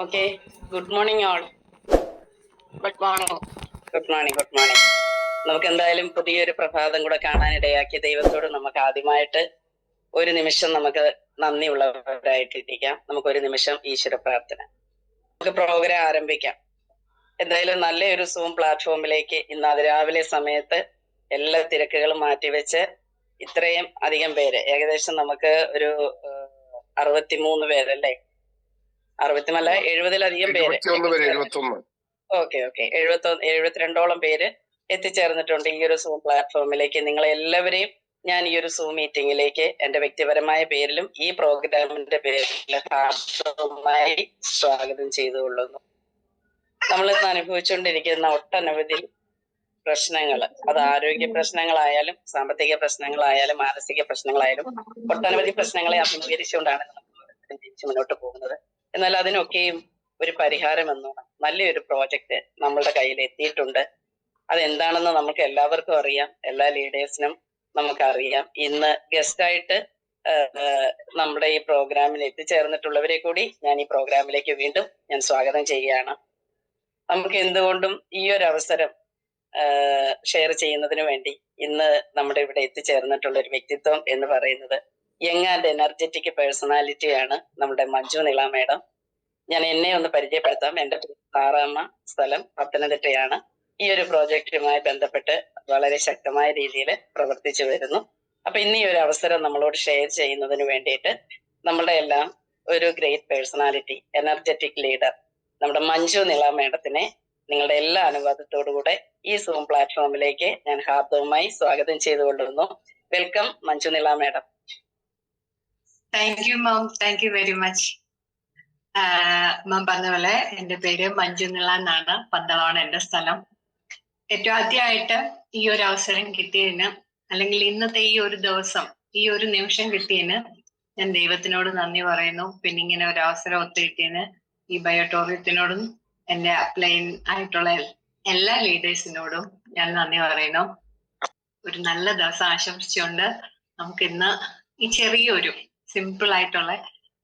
Okay, good morning all. Good morning. Good morning, good morning. നമുക്ക് എന്തായാലും പുതിയൊരു പ്രഭാതം കൂടെ കാണാനിടയാക്കിയ ദൈവത്തോട് നമുക്ക് ആദ്യമായിട്ട് ഒരു നിമിഷം നമുക്ക് നന്ദിയുള്ളവരായിട്ടിരിക്കാം. നമുക്കൊരു നിമിഷം ഈശ്വര പ്രാർത്ഥന. നമുക്ക് പ്രോഗ്രാം ആരംഭിക്കാം. എന്തായാലും നല്ലൊരു സൂം പ്ലാറ്റ്ഫോമിലേക്ക് ഇന്ന് അതിരാവിലെ സമയത്ത് എല്ലാ തിരക്കുകളും മാറ്റിവെച്ച് ഇത്രയും അധികം പേര്, ഏകദേശം നമുക്ക് ഒരു 63 പേരല്ലേ, 70-ലധികം പേര്, ഓക്കെ 72ഓളം പേര് എത്തിച്ചേർന്നിട്ടുണ്ട് ഈ ഒരു സൂം പ്ലാറ്റ്ഫോമിലേക്ക്. നിങ്ങളെ എല്ലാവരെയും ഞാൻ ഈ ഒരു സൂം മീറ്റിംഗിലേക്ക് എന്റെ വ്യക്തിപരമായ പേരിലും ഈ പ്രോഗ്രാമിന്റെ പേരിലും ഹാർദവമായി സ്വാഗതം ചെയ്തുകൊള്ളുന്നു. നമ്മളിന്ന് അനുഭവിച്ചുകൊണ്ടിരിക്കുന്ന ഒട്ടനവധി പ്രശ്നങ്ങൾ, അത് ആരോഗ്യ പ്രശ്നങ്ങളായാലും സാമ്പത്തിക പ്രശ്നങ്ങളായാലും മാനസിക പ്രശ്നങ്ങളായാലും ഒട്ടനവധി പ്രശ്നങ്ങളെ അഭിമുഖീകരിച്ചുകൊണ്ടാണ് നമ്മൾ തിരിച്ചു മുന്നോട്ട് പോകുന്നത്. എന്നാൽ അതിനൊക്കെയും ഒരു പരിഹാരം എന്നോണം നല്ലൊരു പ്രോജക്റ്റ് നമ്മളുടെ കയ്യിൽ എത്തിയിട്ടുണ്ട്. അതെന്താണെന്ന് നമുക്ക് എല്ലാവർക്കും അറിയാം, എല്ലാ ലീഡേഴ്സിനും നമുക്കറിയാം. ഇന്ന് ഗസ്റ്റായിട്ട് നമ്മുടെ ഈ പ്രോഗ്രാമിൽ എത്തിച്ചേർന്നിട്ടുള്ളവരെ കൂടി ഞാൻ ഈ പ്രോഗ്രാമിലേക്ക് വീണ്ടും ഞാൻ സ്വാഗതം ചെയ്യുകയാണ്. നമുക്ക് എന്തുകൊണ്ടും ഈ ഒരു അവസരം ഷെയർ ചെയ്യുന്നതിന് വേണ്ടി ഇന്ന് നമ്മുടെ ഇവിടെ എത്തിച്ചേർന്നിട്ടുള്ള ഒരു വ്യക്തിത്വം എന്ന് പറയുന്നത് യങ് ആൻഡ് എനർജറ്റിക് പേഴ്സണാലിറ്റിയാണ് നമ്മുടെ മഞ്ജു നിള മേഡം. ഞാൻ എന്നെ ഒന്ന് പരിചയപ്പെടുത്താം. എൻ്റെ സാറാമ്മ, സ്ഥലം പത്തനംതിട്ടയാണ്. ഈ ഒരു പ്രോജക്റ്റുമായി ബന്ധപ്പെട്ട് വളരെ ശക്തമായ രീതിയിൽ പ്രവർത്തിച്ചു വരുന്നു. അപ്പൊ ഇന്ന് ഈ ഒരു അവസരം നമ്മളോട് ഷെയർ ചെയ്യുന്നതിന് വേണ്ടിയിട്ട് നമ്മളുടെ എല്ലാം ഒരു ഗ്രേറ്റ് പേഴ്സണാലിറ്റി, എനർജറ്റിക് ലീഡർ നമ്മുടെ മഞ്ജു നിള മേഡത്തിനെ നിങ്ങളുടെ എല്ലാ അനുവാദത്തോടുകൂടെ ഈ സൂം പ്ലാറ്റ്ഫോമിലേക്ക് ഞാൻ ഹാർദവമായി സ്വാഗതം ചെയ്തുകൊള്ളുന്നു. Welcome Manju Nila madam. Thank you ma'am, thank you very much. Ma'am പറഞ്ഞ പോലെ എൻ്റെ പേര് മഞ്ജു നിള എന്നാണ്. പന്തളമാണ് എൻ്റെ സ്ഥലം. ഏറ്റവും ആദ്യമായിട്ട് ഈ ഒരു അവസരം കിട്ടിയതിന്, അല്ലെങ്കിൽ ഇന്നത്തെ ഈ ഒരു ദിവസം, ഈ ഒരു നിമിഷം കിട്ടിയതിന് ഞാൻ ദൈവത്തിനോട് നന്ദി പറയുന്നു. പിന്നെ ഇങ്ങനെ ഒരു അവസരം ഒത്തുകിട്ടിയതിന് ഈ ബയോട്ടോറിയത്തിനോടും എൻ്റെ അപ്ലൈൻ ആയിട്ടുള്ള എല്ലാ ലീഡേഴ്സിനോടും ഞാൻ നന്ദി പറയുന്നു. ഒരു നല്ല ദിവസം ആശംസിച്ചുകൊണ്ട് നമുക്ക് ഇന്ന് ഈ ചെറിയൊരു സിമ്പിൾ ആയിട്ടുള്ള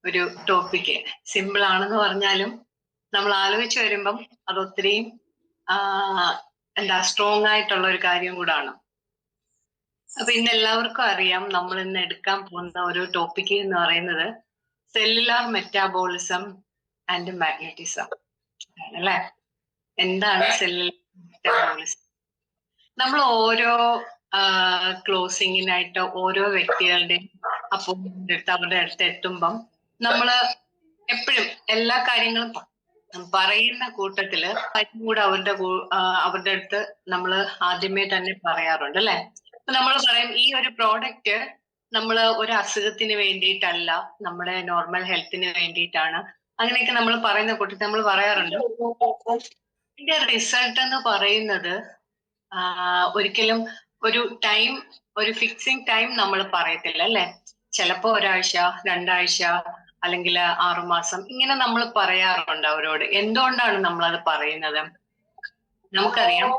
ഒരു ടോപ്പിക്ക്, സിമ്പിൾ ആണെന്ന് പറഞ്ഞാലും നമ്മൾ ആലോചിച്ച് വരുമ്പം അത് ഒത്തിരിയും സ്ട്രോങ് ആയിട്ടുള്ള ഒരു കാര്യം കൂടാണ്. അപ്പൊ ഇന്ന് എല്ലാവർക്കും അറിയാം, നമ്മൾ ഇന്ന് എടുക്കാൻ പോകുന്ന ഒരു ടോപ്പിക്ക് എന്ന് പറയുന്നത് സെല്ലുലാർ മെറ്റാബോളിസം ആൻഡ് മാഗ്നറ്റിസം അല്ലേ. എന്താണ് സെല്ലുലാർ മെറ്റാബോളിസം? നമ്മൾ ഓരോ ക്ലോസിങ്ങിനായിട്ട് ഓരോ വ്യക്തികളുടെയും അപ്പോയിന്റ്മെന്റ് എടുത്ത് അവരുടെ അടുത്ത് എത്തുമ്പം നമ്മള് എപ്പോഴും എല്ലാ കാര്യങ്ങളും പറയുന്ന കൂട്ടത്തില് കൂടെ അവരുടെ അടുത്ത് നമ്മൾ ആദ്യമേ തന്നെ പറയാറുണ്ട് അല്ലെ. നമ്മൾ പറയും ഈ ഒരു പ്രോഡക്റ്റ് നമ്മൾ ഒരു അസുഖത്തിന് വേണ്ടിയിട്ടല്ല, നമ്മുടെ നോർമൽ ഹെൽത്തിന് വേണ്ടിയിട്ടാണ്. അങ്ങനെയൊക്കെ നമ്മൾ പറയുന്ന കൂട്ടത്തിൽ നമ്മൾ പറയാറുണ്ട്. ഇതിന്റെ റിസൾട്ട് എന്ന് പറയുന്നത് ഒരിക്കലും ഒരു ഫിക്സിങ് ടൈം നമ്മൾ പറയത്തില്ല അല്ലെ. ചിലപ്പോ ഒരാഴ്ച, 2 ആഴ്ച, അല്ലെങ്കിൽ 6 മാസം ഇങ്ങനെ നമ്മൾ പറയാറുണ്ട് അവരോട്. എന്തുകൊണ്ടാണ് നമ്മൾ അത് പറയുന്നത്? നമുക്കറിയാം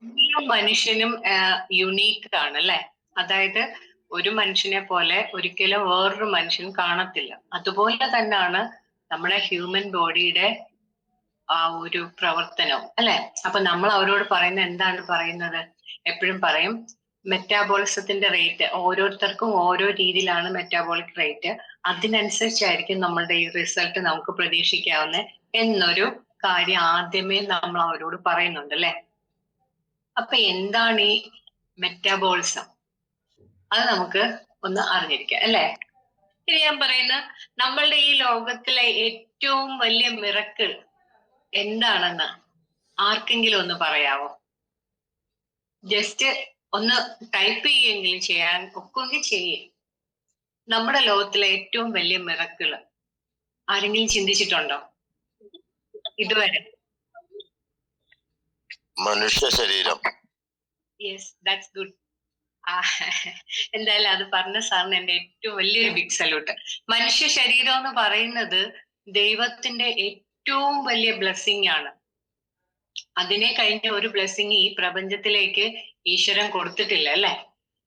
ഓരോ മനുഷ്യനും യുണീക്ക് ആണ് അല്ലെ. അതായത് ഒരു മനുഷ്യനെ പോലെ ഒരിക്കലും വേറൊരു മനുഷ്യൻ കാണത്തില്ല. അതുപോലെ തന്നെയാണ് നമ്മുടെ ഹ്യൂമൻ ബോഡിയുടെ ആ ഒരു പ്രവർത്തനവും അല്ലെ. അപ്പൊ നമ്മൾ അവരോട് പറയുന്ന എന്താണ് പറയുന്നത്? എപ്പോഴും പറയും മെറ്റാബോളിസത്തിന്റെ റേറ്റ് ഓരോരുത്തർക്കും ഓരോ രീതിയിലാണ് മെറ്റാബോളിക് റേറ്റ്. അതിനനുസരിച്ചായിരിക്കും നമ്മളുടെ ഈ റിസൾട്ട് നമുക്ക് പ്രതീക്ഷിക്കാവുന്ന എന്നൊരു കാര്യം ആദ്യമേ നമ്മൾ അവരോട് പറയുന്നുണ്ട് അല്ലെ. അപ്പൊ എന്താണ് ഈ മെറ്റാബോളിസം? അത് നമുക്ക് ഒന്ന് അറിഞ്ഞിരിക്കാം അല്ലെ. ഇനി ഞാൻ പറയുന്ന നമ്മളുടെ ഈ ലോകത്തിലെ ഏറ്റവും വലിയ മിറക്കിൾ എന്താണെന്ന് ആർക്കെങ്കിലും ഒന്ന് പറയാവോ? ജസ്റ്റ് ഒന്ന് ടൈപ്പ് ചെയ്യുമെങ്കിലും ചെയ്യാൻ ഒക്കെങ്കിൽ ചെയ്യേ. നമ്മുടെ ലോകത്തിലെ ഏറ്റവും വലിയ മിറക്കിള് ആരെങ്കിലും ചിന്തിച്ചിട്ടുണ്ടോ ഇതുവരെ? മനുഷ്യ ശരീരം. Yes, that's good. എന്തായാലും അത് പറഞ്ഞ സാറിന് എന്റെ ഏറ്റവും വലിയൊരു ബിഗ് സല്യൂട്ട്. മനുഷ്യ ശരീരം എന്ന് പറയുന്നത് ദൈവത്തിന്റെ ഏറ്റവും വലിയ ബ്ലെസ്സിങ് ആണ്. അതിനെ കഴിഞ്ഞ ഒരു ബ്ലെസ്സിങ് ഈ പ്രപഞ്ചത്തിലേക്ക് ഈശ്വരൻ കൊടുത്തിട്ടില്ല അല്ലെ.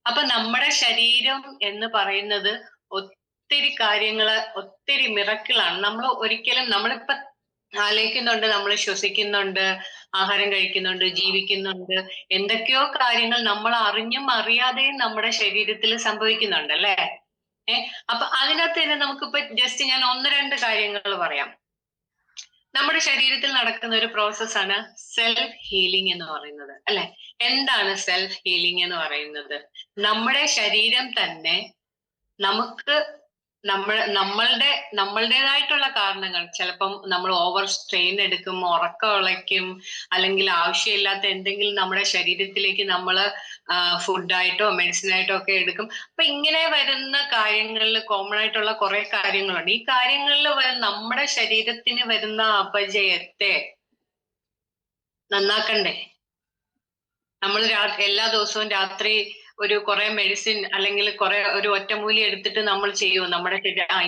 അപ്പൊ നമ്മുടെ ശരീരം എന്ന് പറയുന്നത് ഒത്തിരി കാര്യങ്ങള്, ഒത്തിരി മിറക്കിളാണ്. നമ്മൾ ഒരിക്കലും നമ്മളിപ്പോ ആലോചിക്കുന്നുണ്ട്, നമ്മൾ ശ്വസിക്കുന്നുണ്ട്, ആഹാരം കഴിക്കുന്നുണ്ട്, ജീവിക്കുന്നുണ്ട്, എന്തൊക്കെയോ കാര്യങ്ങൾ നമ്മൾ അറിഞ്ഞും അറിയാതെയും നമ്മുടെ ശരീരത്തിൽ സംഭവിക്കുന്നുണ്ട് അല്ലേ? അപ്പൊ അതിനകത്ത് തന്നെ നമുക്കിപ്പോ ജസ്റ്റ് ഞാൻ 1-2 കാര്യങ്ങൾ പറയാം. നമ്മുടെ ശരീരത്തിൽ നടക്കുന്ന ഒരു പ്രോസസ്സാണ് സെൽഫ് ഹീലിംഗ് എന്ന് പറയുന്നത് അല്ലെ? എന്താണ് സെൽഫ് ഹീലിംഗ് എന്ന് പറയുന്നത്? നമ്മുടെ ശരീരം തന്നെ നമുക്ക് നമ്മളുടേതായിട്ടുള്ള കാരണങ്ങൾ, ചിലപ്പം നമ്മൾ ഓവർ സ്ട്രെയിൻ എടുക്കും, ഉറക്കം ഉളയ്ക്കും, അല്ലെങ്കിൽ ആവശ്യമില്ലാത്ത എന്തെങ്കിലും നമ്മുടെ ശരീരത്തിലേക്ക് നമ്മൾ ഫുഡായിട്ടോ മെഡിസിൻ ആയിട്ടോ ഒക്കെ എടുക്കും. അപ്പൊ ഇങ്ങനെ വരുന്ന കാര്യങ്ങളിൽ കോമൺ ആയിട്ടുള്ള കുറെ കാര്യങ്ങളുണ്ട്. ഈ കാര്യങ്ങളിൽ നമ്മുടെ ശരീരത്തിന് വരുന്ന അപജയത്തെ നന്നാക്കണ്ടേ? നമ്മൾ എല്ലാ ദിവസവും രാത്രി ഒരു കുറെ മെഡിസിൻ അല്ലെങ്കിൽ ഒരു ഒറ്റമൂലി എടുത്തിട്ട് നമ്മൾ ചെയ്യും, നമ്മുടെ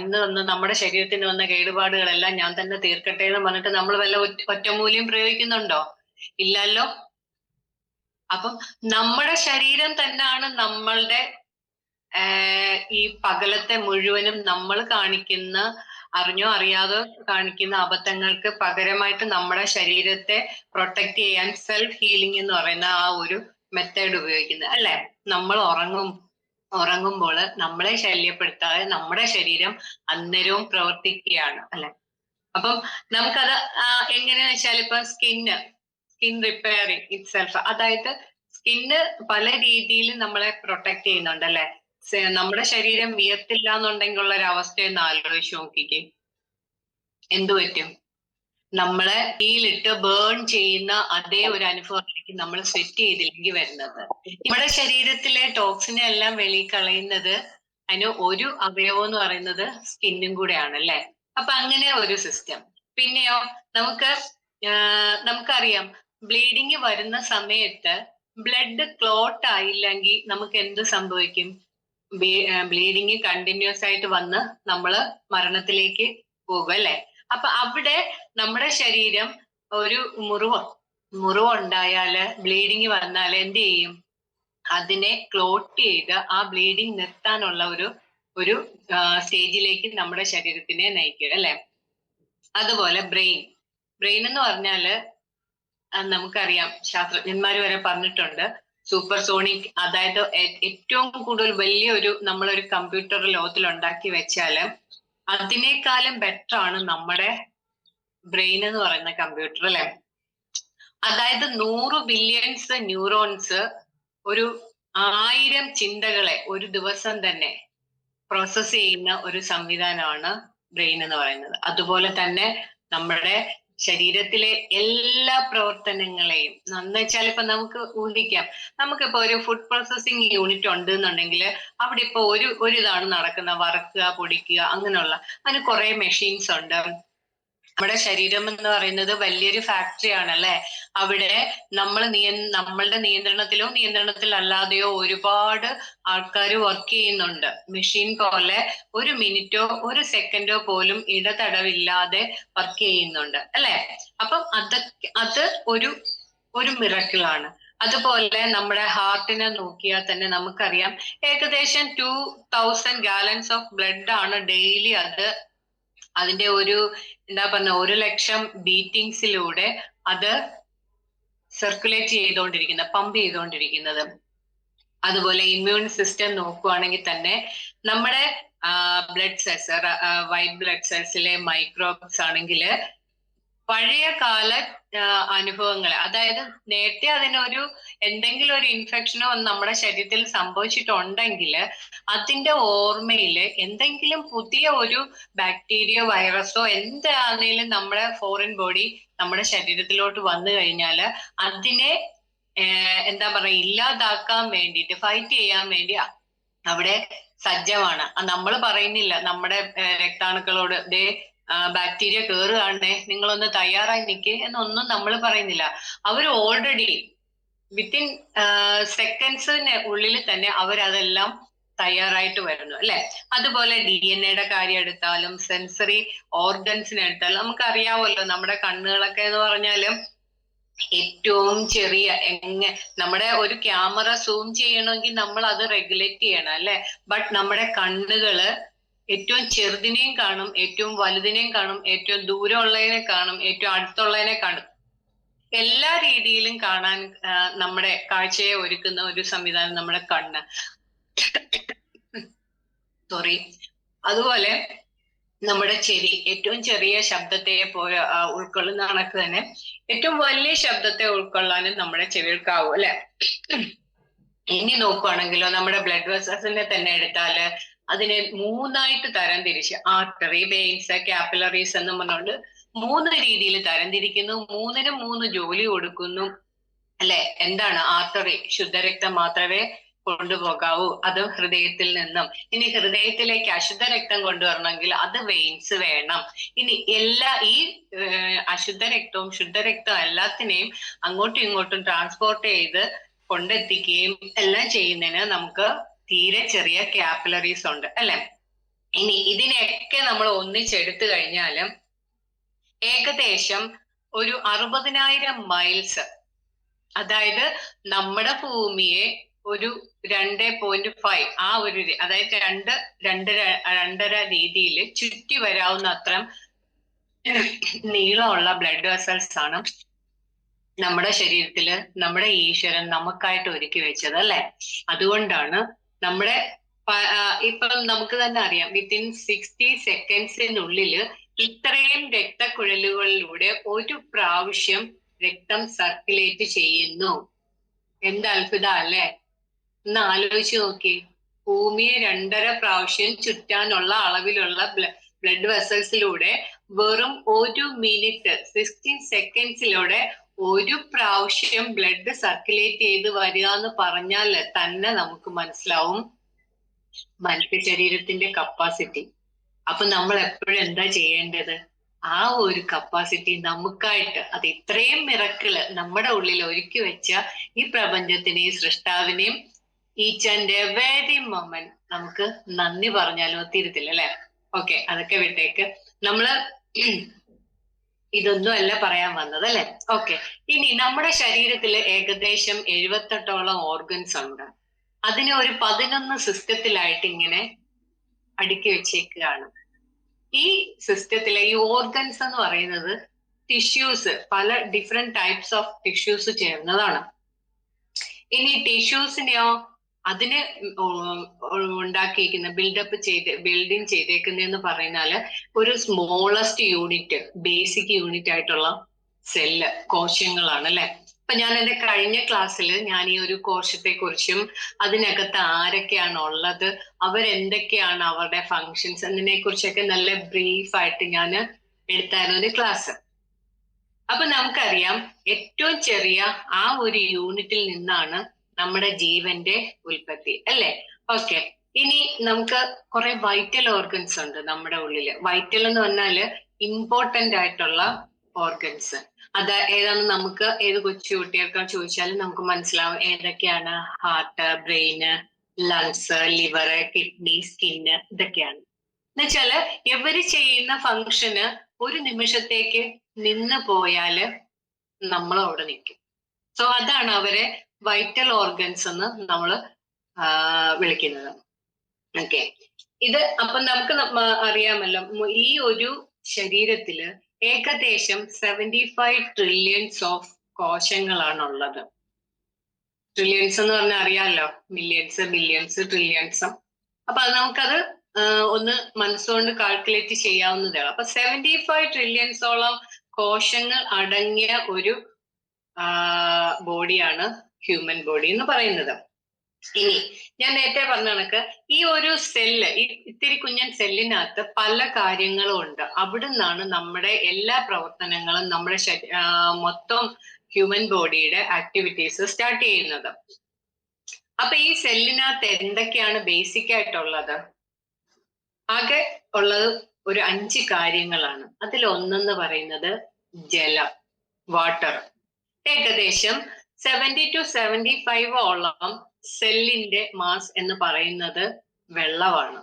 ഇന്ന് വന്ന് നമ്മുടെ ശരീരത്തിന് വന്ന കേടുപാടുകളെല്ലാം ഞാൻ തന്നെ തീർക്കട്ടെ എന്ന് പറഞ്ഞിട്ട് നമ്മൾ വല്ല ഒറ്റമൂലിയും പ്രയോഗിക്കുന്നുണ്ടോ? ഇല്ലല്ലോ. അപ്പം നമ്മുടെ ശരീരം തന്നെയാണ് നമ്മളുടെ ഈ പകലത്തെ മുഴുവനും നമ്മൾ കാണിക്കുന്ന, അറിഞ്ഞോ അറിയാതോ കാണിക്കുന്ന അബദ്ധങ്ങൾക്ക് പകരമായിട്ട് നമ്മുടെ ശരീരത്തെ പ്രൊട്ടക്ട് ചെയ്യാൻ സെൽഫ് ഹീലിംഗ് എന്ന് പറയുന്ന ആ ഒരു മെത്തേഡ് ഉപയോഗിക്കുന്നത് അല്ലെ? നമ്മൾ ഉറങ്ങുമ്പോൾ നമ്മളെ ശല്യപ്പെടുത്താതെ നമ്മുടെ ശരീരം അന്നേരവും പ്രവർത്തിക്കുകയാണ് അല്ലെ? അപ്പം നമുക്കത് എങ്ങനെയാന്ന് വെച്ചാൽ ഇപ്പൊ സ്കിൻ റിപ്പയറിങ് ഇറ്റ് സെൽഫ്, അതായത് സ്കിന്ന് പല രീതിയിൽ നമ്മളെ പ്രൊട്ടക്ട് ചെയ്യുന്നുണ്ട് അല്ലെ? നമ്മുടെ ശരീരം വിയർത്തില്ല എന്നുണ്ടെങ്കിൽ ഉള്ള ഒരു അവസ്ഥയൊന്ന് ആലോചിച്ച് നോക്കിക്കേ, എന്തു പറ്റും? നമ്മളെ തീയിലിട്ട് ബേൺ ചെയ്യുന്ന അതേ ഒരു അനുഭവത്തിലേക്ക് നമ്മൾ സെറ്റ് ചെയ്തില്ലെങ്കിൽ വരുന്നത്. നമ്മുടെ ശരീരത്തിലെ ടോക്സിനെ എല്ലാം വെളി കളയുന്നത് അതിന് ഒരു അവയവം എന്ന് പറയുന്നത് സ്കിന്നും കൂടെയാണ് അല്ലെ? അപ്പൊ അങ്ങനെ ഒരു സിസ്റ്റം. പിന്നെയോ നമുക്കറിയാം, ബ്ലീഡിങ് വരുന്ന സമയത്ത് ബ്ലഡ് ക്ലോട്ട് ആയില്ലെങ്കിൽ നമുക്ക് എന്ത് സംഭവിക്കും? ബ്ലീഡിങ് കണ്ടിന്യൂസ് ആയിട്ട് വന്ന് നമ്മള് മരണത്തിലേക്ക് പോകും അല്ലെ? അപ്പൊ അവിടെ നമ്മുടെ ശരീരം ഒരു മുറിവുണ്ടായാല്, ബ്ലീഡിങ് വന്നാൽ എന്ത് ചെയ്യും? അതിനെ ക്ലോട്ട് ചെയ്ത് ആ ബ്ലീഡിങ് നിർത്താനുള്ള ഒരു സ്റ്റേജിലേക്ക് നമ്മുടെ ശരീരത്തിനെ നയിക്കും അല്ലെ? അതുപോലെ ബ്രെയിൻ എന്ന് പറഞ്ഞാല് നമുക്കറിയാം, ശാസ്ത്രജ്ഞന്മാർ വരെ പറഞ്ഞിട്ടുണ്ട്, സൂപ്പർ സോണിക്, അതായത് ഏറ്റവും കൂടുതൽ വലിയൊരു നമ്മളൊരു കമ്പ്യൂട്ടർ ലോകത്തിൽ ഉണ്ടാക്കി വെച്ചാല് അതിനേക്കാളും ബെറ്റർ ആണ് നമ്മുടെ ബ്രെയിൻ എന്ന് പറയുന്ന കമ്പ്യൂട്ടർ അല്ലെ? അതായത് 100 ബില്യൺസ് ന്യൂറോൺസ്, ഒരു 1000 ചിന്തകളെ ഒരു ദിവസം തന്നെ പ്രോസസ് ചെയ്യുന്ന ഒരു സംവിധാനമാണ് ബ്രെയിൻ എന്ന് പറയുന്നത്. അതുപോലെ തന്നെ നമ്മുടെ ശരീരത്തിലെ എല്ലാ പ്രവർത്തനങ്ങളെയും വെച്ചാൽ ഇപ്പൊ നമുക്ക് ഊഹിക്കാം, നമുക്കിപ്പോ ഒരു ഫുഡ് പ്രോസസ്സിങ് യൂണിറ്റ് ഉണ്ട് എന്നുണ്ടെങ്കിൽ അവിടെ ഇപ്പൊ ഒരു ഇതാണ് നടക്കുന്നത്, വറക്കുക, പൊടിക്കുക, അങ്ങനെയുള്ള അതിന് കുറെ മെഷീൻസ് ഉണ്ട്. നമ്മുടെ ശരീരം എന്ന് പറയുന്നത് വലിയൊരു ഫാക്ടറി ആണല്ലേ? അവിടെ നമ്മളുടെ നിയന്ത്രണത്തിലോ നിയന്ത്രണത്തിലല്ലാതെയോ ഒരുപാട് ആൾക്കാർ വർക്ക് ചെയ്യുന്നുണ്ട്. മെഷീൻ പോലെ ഒരു മിനിറ്റോ ഒരു സെക്കൻഡോ പോലും ഇടതടവില്ലാതെ വർക്ക് ചെയ്യുന്നുണ്ട് അല്ലെ? അപ്പം അത് ഒരു മിറക്കിളാണ്. അതുപോലെ നമ്മുടെ ഹാർട്ടിനെ നോക്കിയാൽ തന്നെ നമുക്കറിയാം, ഏകദേശം 2000 ഗാലൻസ് ഓഫ് ബ്ലഡ് ആണ് ഡെയിലി അതിന്റെ എന്താ പറഞ്ഞ 1 ലക്ഷം ബീറ്റിങ്സിലൂടെ അത് സർക്കുലേറ്റ് ചെയ്തുകൊണ്ടിരിക്കുന്നത്, പമ്പ് ചെയ്തുകൊണ്ടിരിക്കുന്നത്. അതുപോലെ ഇമ്മ്യൂൺ സിസ്റ്റം നോക്കുവാണെങ്കിൽ തന്നെ നമ്മുടെ ബ്ലഡ് സെൽസ്, വൈറ്റ് ബ്ലഡ് സെൽസിലെ മൈക്രോബ്സ് ആണെങ്കിൽ പഴയ കാല അനുഭവങ്ങൾ, അതായത് നേരത്തെ എന്തെങ്കിലും ഒരു ഇൻഫെക്ഷനോ നമ്മുടെ ശരീരത്തിൽ സംഭവിച്ചിട്ടുണ്ടെങ്കിൽ അതിന്റെ ഓർമ്മയില് എന്തെങ്കിലും പുതിയ ഒരു ബാക്ടീരിയോ വൈറസോ എന്താണെങ്കിലും നമ്മുടെ ഫോറിൻ ബോഡി നമ്മുടെ ശരീരത്തിലോട്ട് വന്നു കഴിഞ്ഞാൽ അതിനെ എന്താ പറയാ ഇല്ലാതാക്കാൻ വേണ്ടിയിട്ട്, ഫൈറ്റ് ചെയ്യാൻ വേണ്ടി അവിടെ സജ്ജമാണ്. നമ്മൾ പറയുന്നില്ല നമ്മുടെ രക്താണുക്കളോട് ബാക്ടീരിയ കയറുകയാണേ നിങ്ങളൊന്ന് തയ്യാറായി നിൽക്കേ എന്നൊന്നും നമ്മൾ പറയുന്നില്ല. അവർ ഓൾറെഡി വിത്തിൻ സെക്കൻഡ്സിന് ഉള്ളിൽ തന്നെ അവരതെല്ലാം തയ്യാറായിട്ട് വരുന്നു അല്ലെ? അതുപോലെ DNA കാര്യം എടുത്താലും സെൻസറി ഓർഗൻസിനെ എടുത്താലും നമുക്കറിയാമല്ലോ, നമ്മുടെ കണ്ണുകളൊക്കെ എന്ന് പറഞ്ഞാലും ഏറ്റവും ചെറിയ നമ്മുടെ ഒരു ക്യാമറ സൂം ചെയ്യണമെങ്കിൽ നമ്മൾ അത് റെഗുലേറ്റ് ചെയ്യണം അല്ലെ? ബട്ട് നമ്മുടെ കണ്ണുകള് ഏറ്റവും ചെറുതിനെയും കാണും, ഏറ്റവും വലുതിനെയും കാണും, ഏറ്റവും ദൂരമുള്ളതിനെ കാണും, ഏറ്റവും അടുത്തുള്ളതിനെ കാണും. എല്ലാ രീതിയിലും കാണാൻ നമ്മുടെ കാഴ്ചയെ ഒരുക്കുന്ന ഒരു സംവിധാനം നമ്മുടെ കണ്ണ്. സോറി. അതുപോലെ നമ്മുടെ ചെവി ഏറ്റവും ചെറിയ ശബ്ദത്തെ ഉൾക്കൊള്ളുന്ന കണക്ക് തന്നെ ഏറ്റവും വലിയ ശബ്ദത്തെ ഉൾക്കൊള്ളാനും നമ്മുടെ ചെവികൾക്കാവും അല്ലെ. ഇനി നോക്കുവാണെങ്കിലോ നമ്മുടെ ബ്ലഡ് വെസൽസിനെ തന്നെ എടുത്താല് അതിനെ 3ആയിട്ട് തരം തിരിച്ച് ആർട്ടറി, വെയിൻസ്, കാപ്പിലറീസ് എന്നും പറഞ്ഞുകൊണ്ട് 3 രീതിയിൽ തരംതിരിക്കുന്നു. 3നും 3 ജോലി കൊടുക്കുന്നു അല്ലെ. എന്താണ് ആർട്ടറി? ശുദ്ധരക്തം മാത്രമേ കൊണ്ടുപോകാവൂ, അത് ഹൃദയത്തിൽ നിന്നും. ഇനി ഹൃദയത്തിലേക്ക് അശുദ്ധ രക്തം കൊണ്ടുവരണമെങ്കിൽ അത് വെയിൻസ് വേണം. ഇനി ഈ അശുദ്ധ രക്തവും ശുദ്ധരക്തവും എല്ലാത്തിനെയും അങ്ങോട്ടും ഇങ്ങോട്ടും ട്രാൻസ്പോർട്ട് ചെയ്ത് കൊണ്ടെത്തിക്കുകയും എല്ലാം ചെയ്യുന്നതിന് നമുക്ക് തീരെ ചെറിയ കാപ്പിലറീസ് ഉണ്ട് അല്ലെ. ഇനി ഇതിനെയൊക്കെ നമ്മൾ ഒന്നിച്ചെടുത്തു കഴിഞ്ഞാലും ഏകദേശം ഒരു 60,000 മൈൽസ്, അതായത് നമ്മുടെ ഭൂമിയെ ഒരു 2.5 ആ ഒരു അതായത് 2-2.5 രീതിയിൽ ചുറ്റി വരാവുന്ന അത്ര നീളമുള്ള ബ്ലഡ് വെസൽസ് ആണ് നമ്മുടെ ശരീരത്തില് നമ്മുടെ ഈശ്വരൻ നമുക്കായിട്ട് ഒരുക്കി വെച്ചത് അല്ലെ. അതുകൊണ്ടാണ് നമ്മുടെ ഇപ്പം നമുക്ക് തന്നെ അറിയാം, വിത്തിൻ 60 സെക്കൻഡ്സിനുള്ളില് ഇത്രയും രക്തക്കുഴലുകളിലൂടെ ഒരു പ്രാവശ്യം രക്തം സർക്കുലേറ്റ് ചെയ്യുന്നു. എന്ത് അത്ഭുത അല്ലേ. ഒന്ന് ആലോചിച്ച് നോക്കി. ഭൂമിയെ 2.5 പ്രാവശ്യം ചുറ്റാനുള്ള അളവിലുള്ള ബ്ലഡ് വെസൽസിലൂടെ വെറും 1 മിനിറ്റ് 60 സെക്കൻഡ്സിലൂടെ ഒരു പ്രാവശ്യം ബ്ലഡ് സർക്കുലേറ്റ് ചെയ്ത് വരിക എന്ന് പറഞ്ഞാൽ തന്നെ നമുക്ക് മനസ്സിലാവും മനുഷ്യ ശരീരത്തിന്റെ കപ്പാസിറ്റി. അപ്പൊ നമ്മൾ എപ്പോഴും എന്താ ചെയ്യേണ്ടത്? ആ ഒരു കപ്പാസിറ്റി നമുക്കായിട്ട്, അത് ഇത്രയും മിറക്കിള് നമ്മുടെ ഉള്ളിൽ ഒരുക്കി വെച്ച ഈ പ്രപഞ്ചത്തിനെയും സൃഷ്ടാവിനെയും ഈച്ച് ആൻഡ് എവരി മൊമെന്റ് നമുക്ക് നന്ദി പറഞ്ഞാലോ തീരത്തില്ല അല്ലെ. ഓക്കെ, അതൊക്കെ വിട്ടേക്ക്. നമ്മള് ഇതൊന്നും അല്ല പറയാൻ വന്നത് അല്ലെ. ഓക്കെ, ഇനി നമ്മുടെ ശരീരത്തിൽ ഏകദേശം 78ഓളം ഓർഗൻസ് ഉണ്ട്. അതിനെ ഒരു 11 സിസ്റ്റത്തിലായിട്ട് ഇങ്ങനെ അടുക്കി വെച്ചേക്കുകയാണ്. ഈ സിസ്റ്റത്തിലെ ഈ ഓർഗൻസ് എന്ന് പറയുന്നത് ടിഷ്യൂസ്, പല ഡിഫറെന്റ് ടൈപ്സ് ഓഫ് ടിഷ്യൂസ് ചേർന്നതാണ്. ഇനി ടിഷ്യൂസിനെയോ അതിന് ഉണ്ടാക്കിയിരിക്കുന്ന ബിൽഡിങ് ചെയ്തേക്കുന്നതെന്ന് പറയുന്നാല് ഒരു സ്മോളസ്റ്റ് യൂണിറ്റ്, ബേസിക് യൂണിറ്റ് ആയിട്ടുള്ള സെല്ല്, കോശങ്ങളാണ് അല്ലെ. അപ്പൊ ഞാൻ എന്റെ കഴിഞ്ഞ ക്ലാസ്സിൽ ഞാൻ ഈ ഒരു കോശത്തെ കുറിച്ചും അതിനകത്ത് ആരൊക്കെയാണ് ഉള്ളത്, അവരെന്തൊക്കെയാണ് അവരുടെ ഫങ്ഷൻസ് എന്നതിനെ കുറിച്ചൊക്കെ നല്ല ബ്രീഫായിട്ട് ഞാൻ എടുത്തായിരുന്നു ഒരു ക്ലാസ്. അപ്പൊ നമുക്കറിയാം ഏറ്റവും ചെറിയ ആ ഒരു യൂണിറ്റിൽ നിന്നാണ് നമ്മുടെ ജീവന്റെ ഉൽപ്പത്തി അല്ലെ. ഓക്കെ, ഇനി നമുക്ക് കുറെ വൈറ്റൽ ഓർഗൻസ് ഉണ്ട് നമ്മുടെ ഉള്ളില്. വൈറ്റൽ എന്ന് പറഞ്ഞാല് ഇമ്പോർട്ടന്റ് ആയിട്ടുള്ള ഓർഗൻസ്. അത് ഏതാണെന്ന് നമുക്ക് ഏത് കൊച്ചു കുട്ടികൾക്ക് ചോദിച്ചാലും നമുക്ക് മനസ്സിലാവും ഏതൊക്കെയാണ്. Heart, brain, lungs, liver, kidney, skin, ഇതൊക്കെയാണ്. എന്നുവെച്ചാല് ഇവര് ചെയ്യുന്ന ഫങ്ഷന് ഒരു നിമിഷത്തേക്ക് നിന്ന് പോയാല് നമ്മൾ അവിടെ നിൽക്കും. സോ അതാണ് അവരെ വൈറ്റൽ ഓർഗൻസ് എന്ന് നമ്മൾ വിളിക്കുന്നത്. ഓക്കെ, ഇത് അപ്പൊ നമുക്ക് അറിയാമല്ലോ ഈ ഒരു ശരീരത്തില് ഏകദേശം 75 ട്രില്യൺസ് ഓഫ് കോശങ്ങളാണുള്ളത്. ട്രില്യൺസ് എന്ന് പറഞ്ഞാൽ അറിയാമല്ലോ, മില്യൺസ്, ബില്യൺസ്, ട്രില്യൺസ്. അപ്പൊ അത് നമുക്കത് ഒന്ന് മനസ്സുകൊണ്ട് കാൽക്കുലേറ്റ് ചെയ്യാവുന്നതേ ഉള്ളൂ. അപ്പൊ 75 ട്രില്യൺസോളം കോശങ്ങൾ അടങ്ങിയ ഒരു ബോഡിയാണ് ഹ്യൂമൻ ബോഡി എന്ന് പറയുന്നത്. ഇനി ഞാൻ നേരത്തെ പറഞ്ഞ കണക്ക് ഈ ഒരു സെല്ല്, ഈ ഇത്തിരി കുഞ്ഞൻ സെല്ലിനകത്ത് പല കാര്യങ്ങളും ഉണ്ട്. അവിടുന്നാണ് നമ്മുടെ എല്ലാ പ്രവർത്തനങ്ങളും, നമ്മുടെ മൊത്തം ഹ്യൂമൻ ബോഡിയുടെ ആക്ടിവിറ്റീസ് സ്റ്റാർട്ട് ചെയ്യുന്നത്. അപ്പൊ ഈ സെല്ലിനകത്ത് എന്തൊക്കെയാണ് ബേസിക് ആയിട്ടുള്ളത്? ആകെ ഉള്ളത് ഒരു 5 കാര്യങ്ങളാണ്. അതിൽ ഒന്നെന്ന് പറയുന്നത് ജലം, വാട്ടർ. ഏകദേശം 70 to 75 സെല്ലിന്റെ മാസ് എന്ന് പറയുന്നത് വെള്ളമാണ്.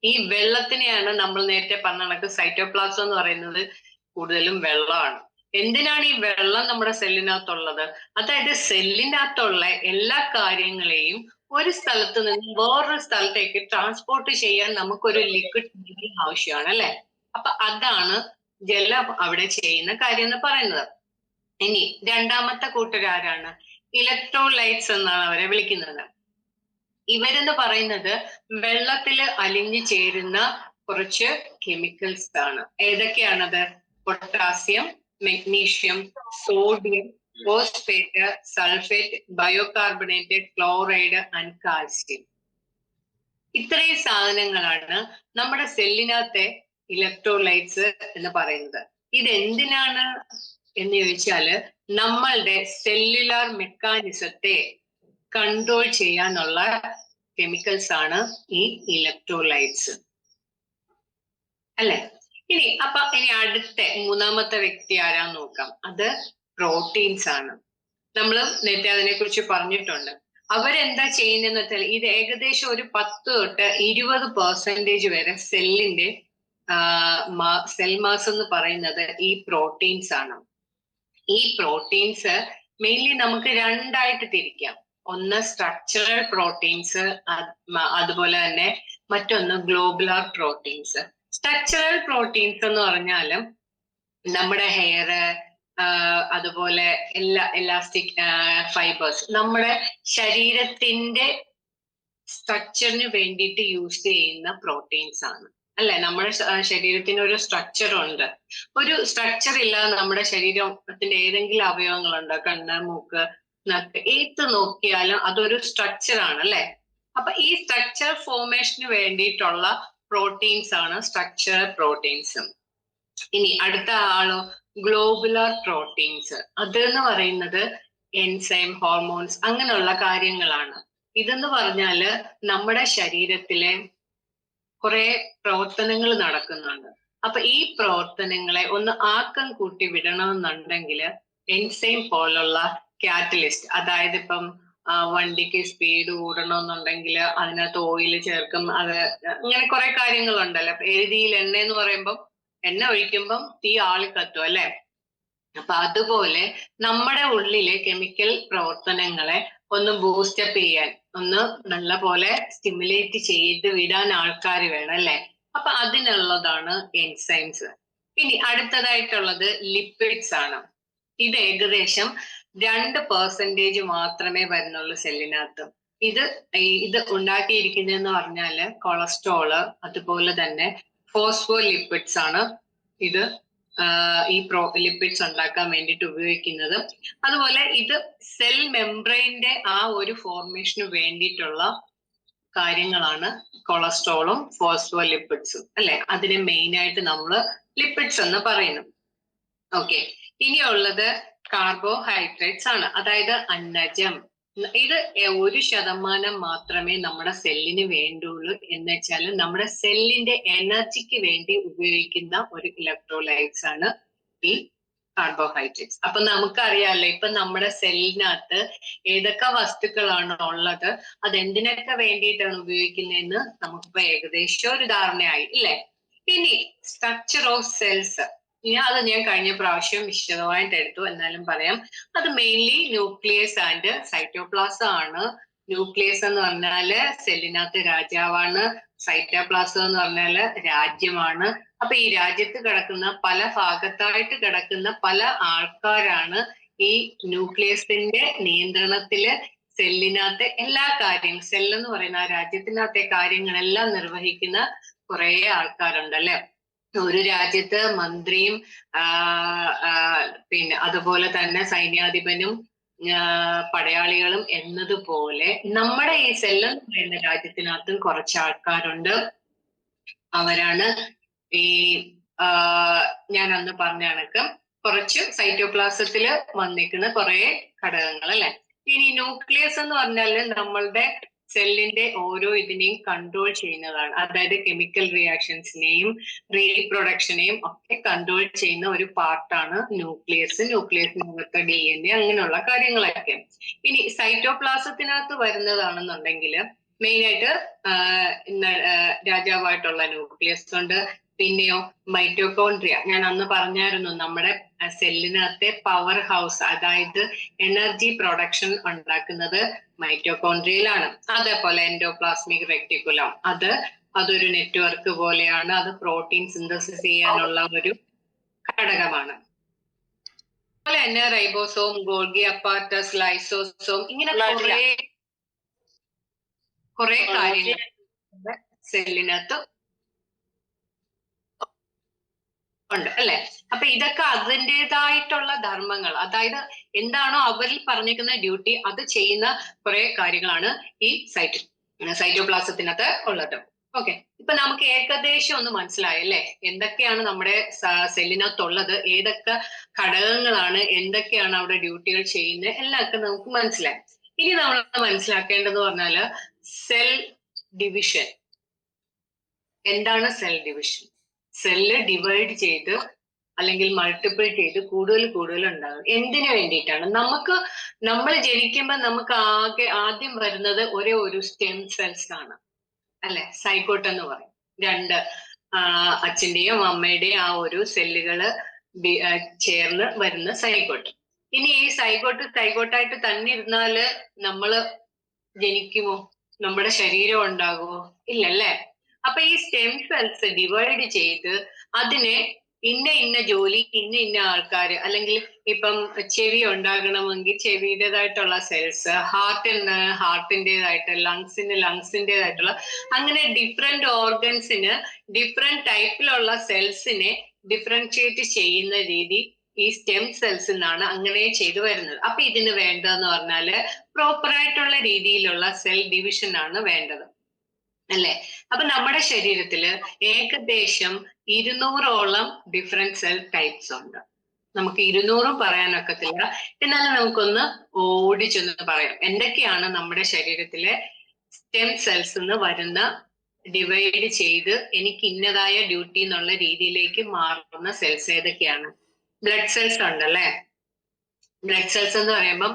ഈ വെള്ളത്തിനെയാണ് നമ്മൾ നേരത്തെ പറഞ്ഞ കണക്ക് സൈറ്റോപ്ലാസം എന്ന് പറയുന്നത് കൂടുതലും വെള്ളമാണ്. എന്തിനാണ് ഈ വെള്ളം നമ്മുടെ സെല്ലിനകത്തുള്ളത്? അതായത് സെല്ലിനകത്തുള്ള എല്ലാ കാര്യങ്ങളെയും ഒരു സ്ഥലത്ത് നിന്ന് വേറൊരു സ്ഥലത്തേക്ക് ട്രാൻസ്പോർട്ട് ചെയ്യാൻ നമുക്കൊരു ലിക്വിഡ് മീഡിയം ആവശ്യമാണ് അല്ലെ. അപ്പൊ അതാണ് ജലം അവിടെ ചെയ്യുന്ന കാര്യം എന്ന് പറയുന്നത്. ഇനി രണ്ടാമത്തെ കൂട്ടരാരാണ്? ഇലക്ട്രോലൈറ്റ്സ് എന്നാണ് അവരെ വിളിക്കുന്നത്. ഇവരെന്ന് പറയുന്നത് വെള്ളത്തിൽ അലിഞ്ഞു ചേരുന്ന കുറച്ച് കെമിക്കൽസ് ആണ്. ഏതൊക്കെയാണത്? Potassium, magnesium, sodium, phosphate, sulphate, bicarbonate, chloride and calcium. ഇത്രയും സാധനങ്ങളാണ് നമ്മുടെ സെല്ലിനകത്തെ ഇലക്ട്രോലൈറ്റ്സ് എന്ന് പറയുന്നത്. ഇതെന്തിനാണ് എന്ന് ചോദിച്ചാല് നമ്മളുടെ സെല്ലുലാർ മെക്കാനിസത്തെ കൺട്രോൾ ചെയ്യാനുള്ള കെമിക്കൽസ് ആണ് ഈ ഇലക്ട്രോലൈറ്റ്സ് അല്ലെ. ഇനി അടുത്ത മൂന്നാമത്തെ വ്യക്തി ആരാന്ന് നോക്കാം. അത് പ്രോട്ടീൻസ് ആണ്. നമ്മൾ നേരത്തെ അതിനെ കുറിച്ച് പറഞ്ഞിട്ടുണ്ട്. അവരെന്താ ചെയ്യുന്നതെന്ന് വെച്ചാൽ ഇത് ഏകദേശം ഒരു 10 തൊട്ട് 20% വരെ സെല്ലിന്റെ സെൽ മാസ് എന്ന് പറയുന്നത് ഈ പ്രോട്ടീൻസ് ആണ്. ഈ പ്രോട്ടീൻസ് മെയിൻലി നമുക്ക് രണ്ടായിട്ട് തിരിക്കാം. ഒന്ന് സ്ട്രക്ചറൽ പ്രോട്ടീൻസ്, അതുപോലെ തന്നെ മറ്റൊന്ന് ഗ്ലോബുലാർ പ്രോട്ടീൻസ്. സ്ട്രക്ചറൽ പ്രോട്ടീൻസ് എന്ന് പറഞ്ഞാലും നമ്മുടെ ഹെയർ, അതുപോലെ എലാസ്റ്റിക് ഫൈബേഴ്സ്, നമ്മുടെ ശരീരത്തിന്റെ സ്ട്രക്ചറിന് വേണ്ടിയിട്ട് യൂസ് ചെയ്യുന്ന പ്രോട്ടീൻസ് ആണ് അല്ലെ. നമ്മുടെ ശരീരത്തിന് ഒരു സ്ട്രക്ചർ ഉണ്ട്. ഒരു സ്ട്രക്ചർ ഇല്ലാതെ നമ്മുടെ ശരീരത്തിന്റെ ഏതെങ്കിലും അവയവങ്ങളുണ്ടോ? കണ്ണ്, മൂക്ക്, നക്ക്, ഏത് നോക്കിയാലും അതൊരു സ്ട്രക്ചർ ആണ് അല്ലെ. അപ്പൊ ഈ സ്ട്രക്ചർ ഫോർമേഷന് വേണ്ടിയിട്ടുള്ള പ്രോട്ടീൻസ് ആണ് സ്ട്രക്ചറൽ പ്രോട്ടീൻസ്. ഇനി അടുത്ത ആളോ? Globular proteins. അതെന്ന് പറയുന്നത് എൻസൈം, ഹോർമോൺസ്, അങ്ങനെയുള്ള കാര്യങ്ങളാണ്. ഇതെന്ന് പറഞ്ഞാല് നമ്മുടെ ശരീരത്തിലെ കുറെ പ്രവർത്തനങ്ങൾ നടക്കുന്നുണ്ട്. അപ്പൊ ഈ പ്രവർത്തനങ്ങളെ ഒന്ന് ആക്കം കൂട്ടി വിടണമെന്നുണ്ടെങ്കിൽ എൻസൈം പോലുള്ള കാറ്റലിസ്റ്റ്, അതായത് ഇപ്പം വണ്ടിക്ക് സ്പീഡ് കൂടണമെന്നുണ്ടെങ്കിൽ അതിനകത്ത് ഓയിൽ ചേർക്കും. അത് ഇങ്ങനെ കുറെ കാര്യങ്ങളുണ്ടല്ലോ. എഴുതിയിൽ എണ്ണ എന്ന് പറയുമ്പം എണ്ണ ഒഴിക്കുമ്പം തീ ആളി കത്തും അല്ലെ. അപ്പൊ അതുപോലെ നമ്മുടെ ഉള്ളിലെ കെമിക്കൽ പ്രവർത്തനങ്ങളെ ഒന്ന് ബൂസ്റ്റപ്പ് ചെയ്യാൻ, ഒന്ന് നല്ല പോലെ സ്റ്റിമുലേറ്റ് ചെയ്ത് വിടാൻ ആൾക്കാർ വേണം അല്ലെ. അപ്പൊ അതിനുള്ളതാണ് എൻസൈംസ്. ഇനി അടുത്തതായിട്ടുള്ളത് ലിപ്പിഡ്സ് ആണ്. ഇത് ഏകദേശം 2% മാത്രമേ വരുന്നുള്ളൂ സെല്ലിനകത്ത്. ഇത് ഉണ്ടാക്കിയിരിക്കുന്നതെന്ന് പറഞ്ഞാല് കൊളസ്ട്രോള്, അതുപോലെ തന്നെ ഫോസ്ഫോലിപ്പിഡ്സ് ആണ് ഇത് ഈ ലിപ്പിഡ്സ് ഉണ്ടാക്കാൻ വേണ്ടിയിട്ട് ഉപയോഗിക്കുന്നത്. അതുപോലെ ഇത് സെൽ മെംബ്രെയിന്റെ ആ ഒരു ഫോർമേഷന് വേണ്ടിയിട്ടുള്ള കാര്യങ്ങളാണ് കൊളസ്ട്രോളും ഫോസ്ഫോലിപ്പിഡ്സും അല്ലെ. അതിനെ മെയിൻ ആയിട്ട് നമ്മൾ ലിപ്പിഡ്സ് എന്ന് പറയുന്നു. ഓക്കെ, ഇനിയുള്ളത് കാർബോഹൈഡ്രേറ്റ്സ് ആണ്, അതായത് അന്നജം. ഇത് 1% മാത്രമേ നമ്മുടെ സെല്ലിന് വേണ്ടുള്ളൂ. എന്ന് വെച്ചാൽ നമ്മുടെ സെല്ലിന്റെ എനർജിക്ക് വേണ്ടി ഉപയോഗിക്കുന്ന ഒരു ഇലക്ട്രോലൈറ്റ്സ് ആണ് ഈ കാർബോഹൈഡ്രേറ്റ്സ്. അപ്പൊ നമുക്കറിയാമല്ലോ ഇപ്പൊ നമ്മുടെ സെല്ലിനകത്ത് ഏതൊക്കെ വസ്തുക്കളാണ് ഉള്ളത്, അതെന്തിനൊക്കെ വേണ്ടിയിട്ടാണ് ഉപയോഗിക്കുന്നതെന്ന് നമുക്കിപ്പോ ഏകദേശം ഒരു ധാരണയായി ഇല്ലേ. ഇനി സ്ട്രക്ചർ ഓഫ് സെൽസ്, അത് ഞാൻ കഴിഞ്ഞ പ്രാവശ്യം വിശദമായിട്ട് എടുത്തു, എന്നാലും പറയാം. അത് മെയിൻലി ന്യൂക്ലിയസ് ആൻഡ് സൈറ്റോപ്ലാസം ആണ്. ന്യൂക്ലിയസ് എന്ന് പറഞ്ഞാല് സെല്ലിനകത്ത് രാജാവാണ്, സൈറ്റോപ്ലാസം എന്ന് പറഞ്ഞാല് രാജ്യമാണ്. അപ്പൊ ഈ രാജ്യത്ത് കിടക്കുന്ന പല ഭാഗത്തായിട്ട് കിടക്കുന്ന പല ആൾക്കാരാണ് ഈ ന്യൂക്ലിയസിന്റെ നിയന്ത്രണത്തില് സെല്ലിനകത്തെ എല്ലാ കാര്യങ്ങളും, സെല്ലെന്ന് പറയുന്ന ആ രാജ്യത്തിനകത്തെ കാര്യങ്ങളെല്ലാം നിർവഹിക്കുന്ന കുറെ ആൾക്കാരുണ്ടല്ലേ. ഒരു രാജ്യത്ത് മന്ത്രിയും പിന്നെ അതുപോലെ തന്നെ സൈന്യാധിപനും പടയാളികളും എന്നതുപോലെ നമ്മുടെ ഈ സെല്ലെന്ന് പറയുന്ന രാജ്യത്തിനകത്തും കുറച്ച് ആൾക്കാരുണ്ട്. അവരാണ് ഈ ഞാൻ അന്ന് പറഞ്ഞ കണക്ക് കുറച്ച് സൈറ്റോപ്ലാസത്തില് വന്നിരിക്കുന്ന കുറെ ഘടകങ്ങൾ അല്ലെ. ഇനി ന്യൂക്ലിയസ് എന്ന് പറഞ്ഞാല് നമ്മളുടെ സെല്ലിന്റെ ഓരോ ഇതിനെയും കൺട്രോൾ ചെയ്യുന്നതാണ്. അതായത് കെമിക്കൽ റിയാക്ഷൻസിനെയും റീപ്രൊഡക്ഷനെയും ഒക്കെ കൺട്രോൾ ചെയ്യുന്ന ഒരു പാർട്ടാണ് ന്യൂക്ലിയസ്. ന്യൂക്ലിയസിനകത്ത് DNA അങ്ങനെയുള്ള കാര്യങ്ങളൊക്കെ. ഇനി സൈറ്റോപ്ലാസത്തിനകത്ത് വരുന്നതാണെന്നുണ്ടെങ്കിൽ മെയിൻ ആയിട്ട് രാജാവായിട്ടുള്ള ന്യൂക്ലിയസ് ഉണ്ട്. പിന്നെയോ മൈറ്റോകോൺട്രിയ, ഞാൻ അന്ന് പറഞ്ഞായിരുന്നു നമ്മുടെ സെല്ലിനകത്തെ പവർ ഹൗസ്, അതായത് എനർജി പ്രൊഡക്ഷൻ ഉണ്ടാക്കുന്നത് മൈറ്റോകോൺട്രിയയിലാണ്. അതേപോലെ എൻഡോപ്ലാസ്മിക് റെക്ടിക്കുലം, അതൊരു നെറ്റ്വർക്ക് പോലെയാണ്. അത് പ്രോട്ടീൻ സിന്തസിസ് ചെയ്യാനുള്ള ഒരു ഘടകമാണ്. അതുപോലെ തന്നെ റൈബോസോം, ഗോൾഗി അപ്പാർട്ടസ്, ലൈസോസോം, ഇങ്ങനെ കുറെ കാര്യങ്ങൾ സെല്ലിനകത്ത് ഉണ്ട് അല്ലെ. അപ്പൊ ഇതൊക്കെ അതിൻ്റെതായിട്ടുള്ള ധർമ്മങ്ങൾ, അതായത് എന്താണോ അവരിൽ പറഞ്ഞിരിക്കുന്ന ഡ്യൂട്ടി അത് ചെയ്യുന്ന കുറെ കാര്യങ്ങളാണ് ഈ സൈറ്റോപ്ലാസത്തിനകത്ത് ഉള്ളത്. ഓക്കെ, ഇപ്പൊ നമുക്ക് ഏകദേശം ഒന്ന് മനസ്സിലായല്ലേ എന്തൊക്കെയാണ് നമ്മുടെ സെല്ലിനകത്തുള്ളത്, ഏതൊക്കെ ഘടകങ്ങളാണ്, എന്തൊക്കെയാണ് അവിടെ ഡ്യൂട്ടികൾ ചെയ്യുന്നത്, എല്ലാവർക്കും നമുക്ക് മനസ്സിലായി. ഇനി നമ്മൾ മനസ്സിലാക്കേണ്ടത് പറഞ്ഞാല് സെൽ ഡിവിഷൻ. എന്താണ് സെൽ ഡിവിഷൻ? സെല്ല് ഡിവൈഡ് ചെയ്ത് അല്ലെങ്കിൽ മൾട്ടിപ്പിൾ ചെയ്ത് കൂടുതൽ ഉണ്ടാകും. എന്തിനു വേണ്ടിയിട്ടാണ്? നമ്മൾ ജനിക്കുമ്പോൾ നമുക്ക് ആദ്യം വരുന്നത് ഒരേ ഒരു സ്റ്റെം സെൽസ് ആണ് അല്ലെ, സൈഗോട്ട് എന്ന് പറയും. രണ്ട് അച്ഛന്റെയും അമ്മയുടെയും ആ ഒരു സെല്ലുകള് ചേർന്ന് വരുന്ന സൈഗോട്ട്. ഇനി ഈ സൈഗോട്ടായിട്ട് തന്നെ ഇരുന്നാല് നമ്മള് ജനിക്കുമോ? നമ്മുടെ ശരീരം ഉണ്ടാകുമോ? ഇല്ലല്ലേ. അപ്പൊ ഈ സ്റ്റെം സെൽസ് ഡിവൈഡ് ചെയ്ത് അതിനെ ഇന്ന ജോലി ഇന്ന ആൾക്കാര്, അല്ലെങ്കിൽ ഇപ്പം ചെവി ഉണ്ടാകണമെങ്കിൽ ചെവിയുടേതായിട്ടുള്ള സെൽസ്, ഹാർട്ടിൻ്റെതായിട്ട്, ലങ്സിൻ്റെതായിട്ടുള്ള, അങ്ങനെ ഡിഫറെന്റ് ഓർഗൻസിന് ഡിഫറെന്റ് ടൈപ്പിലുള്ള സെൽസിനെ ഡിഫറൻഷിയേറ്റ് ചെയ്യുന്ന രീതി ഈ സ്റ്റെം സെൽസ് എന്നാണ് അങ്ങനെ ചെയ്തു വരുന്നത്. അപ്പൊ ഇതിന് വേണ്ടതെന്ന് പറഞ്ഞാല് പ്രോപ്പർ ആയിട്ടുള്ള രീതിയിലുള്ള സെൽ ഡിവിഷൻ ആണ് വേണ്ടത് അല്ലെ. അപ്പൊ നമ്മുടെ ശരീരത്തില് ഏകദേശം 200ഓളം ഡിഫറെന്റ് സെൽ ടൈപ്സ് ഉണ്ട്. നമുക്ക് 200 പറയാനൊക്കത്തില്ല, എന്നാലും നമുക്കൊന്ന് ഓടിച്ചൊന്ന് പറയാം എന്തൊക്കെയാണ് നമ്മുടെ ശരീരത്തിലെ സ്റ്റെം സെൽസ് എന്ന് വരുന്ന, ഡിവൈഡ് ചെയ്ത് എനിക്ക് ഇന്നതായ ഡ്യൂട്ടി എന്നുള്ള രീതിയിലേക്ക് മാറുന്ന സെൽസ് ഏതൊക്കെയാണ്? ബ്ലഡ് സെൽസ് ഉണ്ടല്ലേ. ബ്ലഡ് സെൽസ് എന്ന് പറയുമ്പോൾ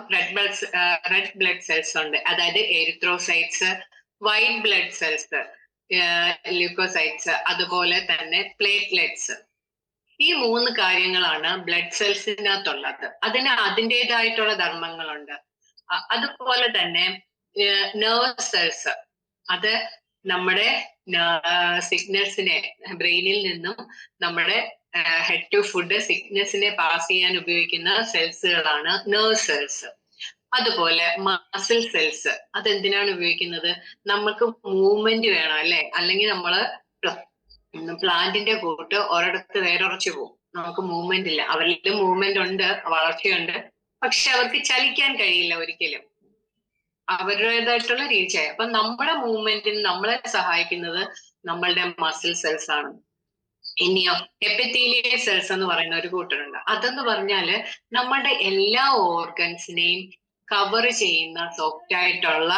റെഡ് ബ്ലഡ് സെൽസ് ഉണ്ട്, അതായത് എരിത്രോസൈറ്റ്സ്, വൈറ്റ് ബ്ലഡ് സെൽസ്, ല്യൂക്കോസൈറ്റ്സ്, അതുപോലെ തന്നെ പ്ലേറ്റ്ലെറ്റ്സ്. ഈ 3 കാര്യങ്ങളാണ് ബ്ലഡ് സെൽസിനകത്തുള്ളത്. അതിൻ്റെതായിട്ടുള്ള ധർമ്മങ്ങളുണ്ട്. അതുപോലെ തന്നെ നെർവ് സെൽസ്, അത് നമ്മുടെ സിഗ്നൽസിനെ ബ്രെയിനിൽ നിന്നും നമ്മുടെ ഹെഡ് ടു ഫുഡ് സിഗ്നൽസിനെ പാസ് ചെയ്യാൻ ഉപയോഗിക്കുന്ന സെൽസുകളാണ് നെർവ് സെൽസ്. അതുപോലെ മസിൽ സെൽസ്, അതെന്തിനാണ് ഉപയോഗിക്കുന്നത്? നമ്മൾക്ക് മൂവ്മെന്റ് വേണം അല്ലെ, അല്ലെങ്കിൽ നമ്മള് പ്ലാന്റിന്റെ കൂട്ട് ഒരിടത്ത് വേറൊറച്ചു പോകും, നമുക്ക് മൂവ്മെന്റ് ഇല്ല. അവരിലും മൂവ്മെന്റ് ഉണ്ട്, വളർച്ചയുണ്ട്, പക്ഷെ അവർക്ക് ചലിക്കാൻ കഴിയില്ല ഒരിക്കലും, അവരുടേതായിട്ടുള്ള രീതിയായി. അപ്പൊ നമ്മുടെ മൂവ്മെന്റിന് നമ്മളെ സഹായിക്കുന്നത് നമ്മളുടെ മസിൽ സെൽസ് ആണ്. ഇനിയോ എപ്പിത്തീലിയൽ സെൽസ് എന്ന് പറയുന്ന ഒരു കൂട്ടരുണ്ട്. അതെന്ന് പറഞ്ഞാല് നമ്മളുടെ എല്ലാ ഓർഗൻസിനെയും കവർ ചെയ്യുന്ന സോഫ്റ്റ് ആയിട്ടുള്ള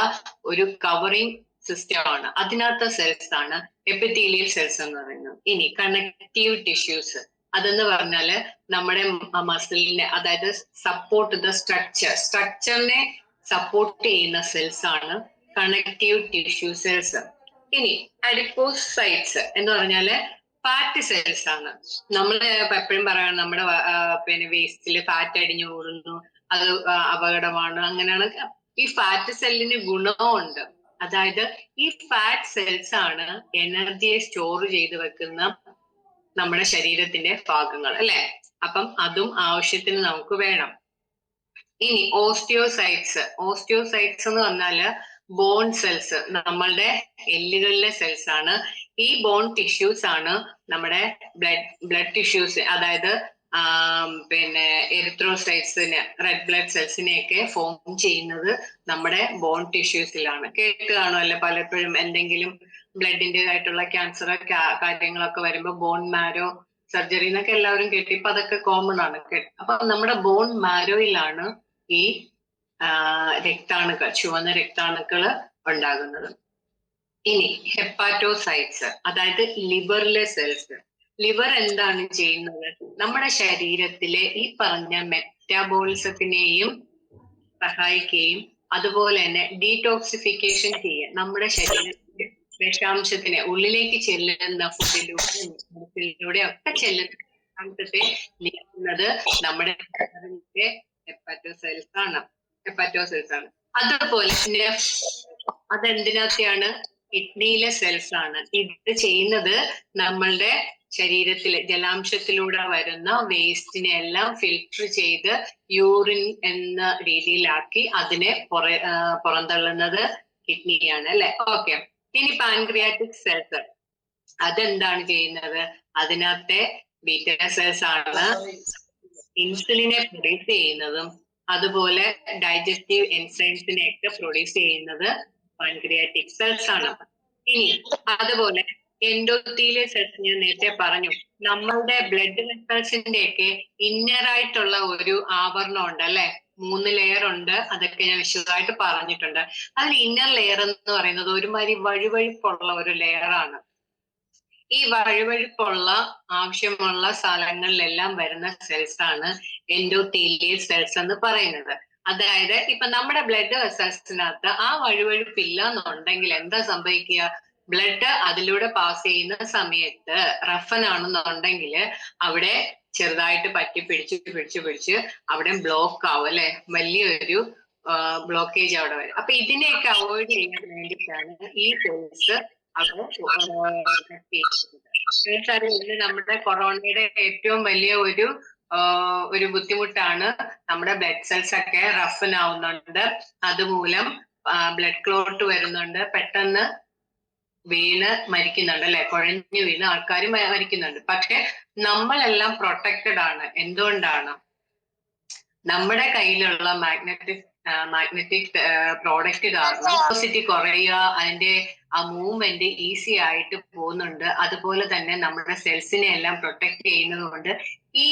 ഒരു കവറിങ് സിസ്റ്റം ആണ്. അതിനകത്ത് സെൽസ് ആണ് എപ്പിത്തീലിയൽ സെൽസ് എന്ന് പറയുന്നത്. ഇനി കണക്റ്റീവ് ടിഷ്യൂസ്, അതെന്ന് പറഞ്ഞാല് നമ്മുടെ മസിലിനെ, അതായത് സപ്പോർട്ട് ദ സ്ട്രക്ചറിനെ സപ്പോർട്ട് ചെയ്യുന്ന സെൽസ് ആണ് കണക്റ്റീവ് ടിഷ്യൂ സെൽസ്. ഇനി അഡിപ്പോസൈറ്റ്സ് എന്ന് പറഞ്ഞാല് ഫാറ്റ് സെൽസ് ആണ്. നമ്മള് എപ്പോഴും പറയണം നമ്മുടെ വേസ്റ്റില് ഫാറ്റ് അടിഞ്ഞു കൂടുന്നു, അത് അപകടമാണ്. അങ്ങനെയാണ്. ഈ ഫാറ്റ് സെല്ലിന് ഗുണമുണ്ട്, അതായത് ഈ ഫാറ്റ് സെൽസ് ആണ് എനർജിയെ സ്റ്റോർ ചെയ്ത് വെക്കുന്ന നമ്മുടെ ശരീരത്തിന്റെ ഭാഗങ്ങൾ അല്ലെ. അപ്പം അതും ആവശ്യത്തിന് നമുക്ക് വേണം. ഇനി ഓസ്റ്റിയോസൈറ്റ്സ് എന്ന് പറഞ്ഞാല് ബോൺ സെൽസ്, നമ്മളുടെ എല്ലുകളിലെ സെൽസ് ആണ്. ഈ ബോൺ ടിഷ്യൂസ് ആണ് നമ്മുടെ ബ്ലഡ് ടിഷ്യൂസ്, അതായത് എറിത്രോസൈറ്റ്സിന്, റെഡ് ബ്ലഡ് സെൽസിനെയൊക്കെ ഫോം ചെയ്യുന്നത് നമ്മുടെ ബോൺ ടിഷ്യൂസിലാണ്. കേട്ട് കാണുമല്ലോ പലപ്പോഴും, എന്തെങ്കിലും ബ്ലഡിൻ്റെതായിട്ടുള്ള ക്യാൻസർ കാര്യങ്ങളൊക്കെ വരുമ്പോൾ ബോൺ മാരോ സർജറി എന്നൊക്കെ എല്ലാവരും കേട്ട്, ഇപ്പൊ അതൊക്കെ കോമൺ ആണ്. അപ്പൊ നമ്മുടെ ബോൺ മാരോയിലാണ് ഈ രക്താണുക്കൾ, ചുവന്ന രക്താണുക്കൾ ഉണ്ടാകുന്നത്. ഇനി ഹെപ്പാറ്റോസൈറ്റ്സ്, അതായത് ലിവറിലെ സെൽസ്. ലിവർ എന്താണ് ചെയ്യുന്നത്? നമ്മുടെ ശരീരത്തിലെ ഈ പറഞ്ഞ മെറ്റാബോളിസത്തിനെയും സഹായിക്കുകയും അതുപോലെ തന്നെ ഡീടോക്സിഫിക്കേഷൻ ചെയ്യുക. നമ്മുടെ ശരീരത്തിലെ വിഷാംശത്തിനെ ഉള്ളിലേക്ക് ചെല്ലുന്ന ഫുഡിലൂടെ ഒക്കെ ചെല്ലുന്ന വിഷാംശത്തെ നീക്കുന്നത് നമ്മുടെ ഹെപ്പാറ്റോസെൽസ് ആണ്. അതുപോലെ അതെന്തിനകത്തെയാണ്? കിഡ്നിയിലെ സെൽസ് ആണ്. ഇത് ചെയ്യുന്നത് നമ്മളുടെ ശരീരത്തിലെ ജലാംശത്തിലൂടെ വരുന്ന വേസ്റ്റിനെ എല്ലാം ഫിൽട്ടർ ചെയ്ത് യൂറിൻ എന്ന രീതിയിലാക്കി അതിനെ പുറന്തള്ളുന്നത് കിഡ്നിയാണ് അല്ലെ. ഓക്കെ, ഇനി പാൻക്രിയാറ്റിക് സെൽസ് അതെന്താണ് ചെയ്യുന്നത്? അതിനകത്തെ ബീറ്റ സെൽസ് ആണ് ഇൻസുലിനെ പ്രൊഡ്യൂസ് ചെയ്യുന്നതും അതുപോലെ ഡൈജസ്റ്റീവ് എൻസൈംസിനെ ഒക്കെ പ്രൊഡ്യൂസ് ചെയ്യുന്നത് പാൻക്രിയാറ്റിക് സെൽസ് ആണ്. ഇനി അതുപോലെ എൻഡോത്തീലിയൽ സെൽസ് ഞാൻ നേരത്തെ പറഞ്ഞു, നമ്മളുടെ ബ്ലഡ് വെസൽസിന്റെ ഒക്കെ ഇന്നർ ആയിട്ടുള്ള ഒരു ആവരണം ഉണ്ട് അല്ലെ, 3 ലെയർ ഉണ്ട്. അതൊക്കെ ഞാൻ വിശദമായിട്ട് പറഞ്ഞിട്ടുണ്ട്. അതിൽ ഇന്നർ ലെയർ എന്ന് പറയുന്നത് ഒരുമാതിരി വഴുവഴുപ്പുള്ള ഒരു ലെയർ ആണ്. ഈ വഴുവഴുപ്പുള്ള ആവശ്യമുള്ള സ്ഥലങ്ങളിലെല്ലാം വരുന്ന സെൽസ് ആണ് എൻഡോത്തീലിയൽ സെൽസ് എന്ന് പറയുന്നത്. അതായത് ഇപ്പൊ നമ്മുടെ ബ്ലഡ് വെസൽസിനകത്ത് ആ വഴുവഴുപ്പില്ല എന്നുണ്ടെങ്കിൽ എന്താ സംഭവിക്കുക? ബ്ലഡ് അതിലൂടെ പാസ് ചെയ്യുന്ന സമയത്ത് റഫൻ ആണെന്നുണ്ടെങ്കിൽ അവിടെ ചെറുതായിട്ട് പറ്റി പിടിച്ച് അവിടെ ബ്ലോക്ക് ആവും അല്ലെ, വലിയൊരു ബ്ലോക്കേജ് അവിടെ വരും. അപ്പൊ ഇതിനെയൊക്കെ അവോയ്ഡ് ചെയ്യാൻ വേണ്ടിയിട്ടാണ് ഈ സെൽസ് അവിടെ നമ്മുടെ കൊറോണയുടെ ഏറ്റവും വലിയ ഒരു ബുദ്ധിമുട്ടാണ് നമ്മുടെ ബ്ലഡ് സെൽസ് ഒക്കെ റഫൻ ആവുന്നുണ്ട്. അതുമൂലം ബ്ലഡ് ക്ലോട്ട് വരുന്നുണ്ട്, പെട്ടെന്ന് വീണ് മരിക്കുന്നുണ്ട് അല്ലെ, കുഴഞ്ഞു വീണ് ആൾക്കാർ മരിക്കുന്നുണ്ട്. പക്ഷെ നമ്മളെല്ലാം പ്രൊട്ടക്റ്റഡ് ആണ്. എന്തുകൊണ്ടാണ്? നമ്മുടെ കയ്യിലുള്ള മാഗ്നറ്റിക് പ്രോഡക്റ്റ് കാരണം വെലോസിറ്റി കുറയുക, അതിന്റെ ആ മൂവ്മെന്റ് ഈസി ആയിട്ട് പോകുന്നുണ്ട്. അതുപോലെ തന്നെ നമ്മുടെ സെൽസിനെ എല്ലാം പ്രൊട്ടക്ട് ചെയ്യുന്നത് കൊണ്ട് ഈ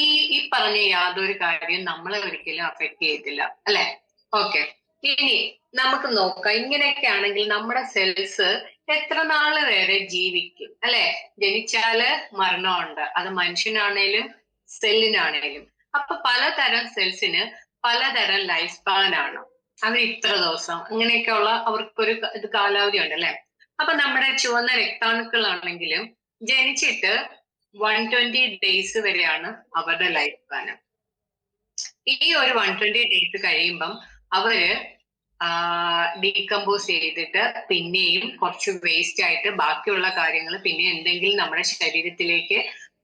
പറഞ്ഞ യാതൊരു കാര്യം നമ്മളെ ഒരിക്കലും അഫക്ട് ചെയ്യത്തില്ല അല്ലെ. ഓക്കെ, ഇനി നമുക്ക് നോക്കാം. ഇങ്ങനെയൊക്കെ ആണെങ്കിൽ നമ്മുടെ സെൽസ് എത്ര നാള് വരെ ജീവിക്കും അല്ലെ? ജനിച്ചാല് മരണമുണ്ട്, അത് മനുഷ്യനാണേലും സെല്ലിനാണേലും. അപ്പൊ പലതരം സെൽസിന് പലതരം ലൈഫ് സ്പാൻ ആണ്. അവർ ഇത്ര ദിവസം അങ്ങനെയൊക്കെയുള്ള അവർക്കൊരു ഇത് കാലാവധി ഉണ്ട് അല്ലെ. അപ്പൊ നമ്മുടെ ചുവന്ന രക്താണുക്കളാണെങ്കിലും ജനിച്ചിട്ട് 120 ഡേയ്സ് വരെയാണ് അവരുടെ ലൈഫ് സ്പാൻ. ഈ ഒരു 120 ഡേയ്സ് കഴിയുമ്പം അവര് ഡീകമ്പോസ് ചെയ്തിട്ട് പിന്നെയും കുറച്ച് വേസ്റ്റ് ആയിട്ട് ബാക്കിയുള്ള കാര്യങ്ങൾ പിന്നെ എന്തെങ്കിലും നമ്മുടെ ശരീരത്തിലേക്ക്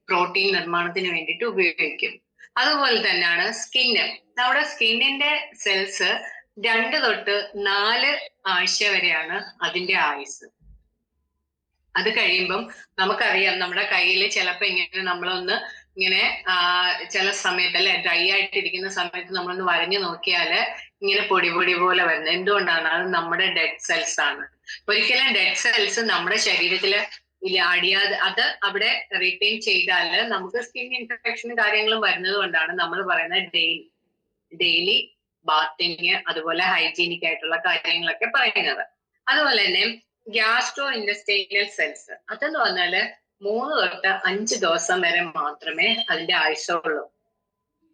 പ്രോട്ടീൻ നിർമ്മാണത്തിന് വേണ്ടിയിട്ട് ഉപയോഗിക്കും. അതുപോലെ തന്നെയാണ് സ്കിന്ന്. നമ്മുടെ സ്കിന്നിന്റെ സെൽസ് 2 തൊട്ട് 4 ആഴ്ച വരെയാണ് അതിന്റെ ആയുസ്. അത് കഴിയുമ്പം നമുക്കറിയാം നമ്മുടെ കയ്യിൽ ചിലപ്പോ ഇങ്ങനെ നമ്മളൊന്ന് ഇങ്ങനെ ചില സമയത്ത് അല്ലെ ഡ്രൈ ആയിട്ടിരിക്കുന്ന സമയത്ത് നമ്മളൊന്ന് വരഞ്ഞു നോക്കിയാല് ഇങ്ങനെ പൊടി പോലെ വരുന്നത് എന്തുകൊണ്ടാണ്? അത് നമ്മുടെ ഡെഡ് സെൽസ് ആണ്. ഒരിക്കലും ഡെഡ് സെൽസ് നമ്മുടെ ശരീരത്തില് അടിയാതെ അത് അവിടെ റിട്ടൈൻ ചെയ്താല് നമുക്ക് സ്കിൻ ഇൻഫെക്ഷനും കാര്യങ്ങളും വരുന്നത് കൊണ്ടാണ് നമ്മൾ പറയുന്നത് ഡെയിലി ബാത്തിങ് അതുപോലെ ഹൈജീനിക് ആയിട്ടുള്ള കാര്യങ്ങളൊക്കെ പറയുന്നത്. അതുപോലെ തന്നെ ഗ്യാസ്ട്രോ ഇൻഡസ്റ്റൈനൽ സെൽസ് അതെന്ന് പറഞ്ഞാല് 3 തൊട്ട് 5 ദിവസം വരെ മാത്രമേ അതിന്റെ ആയുസുള്ളൂ.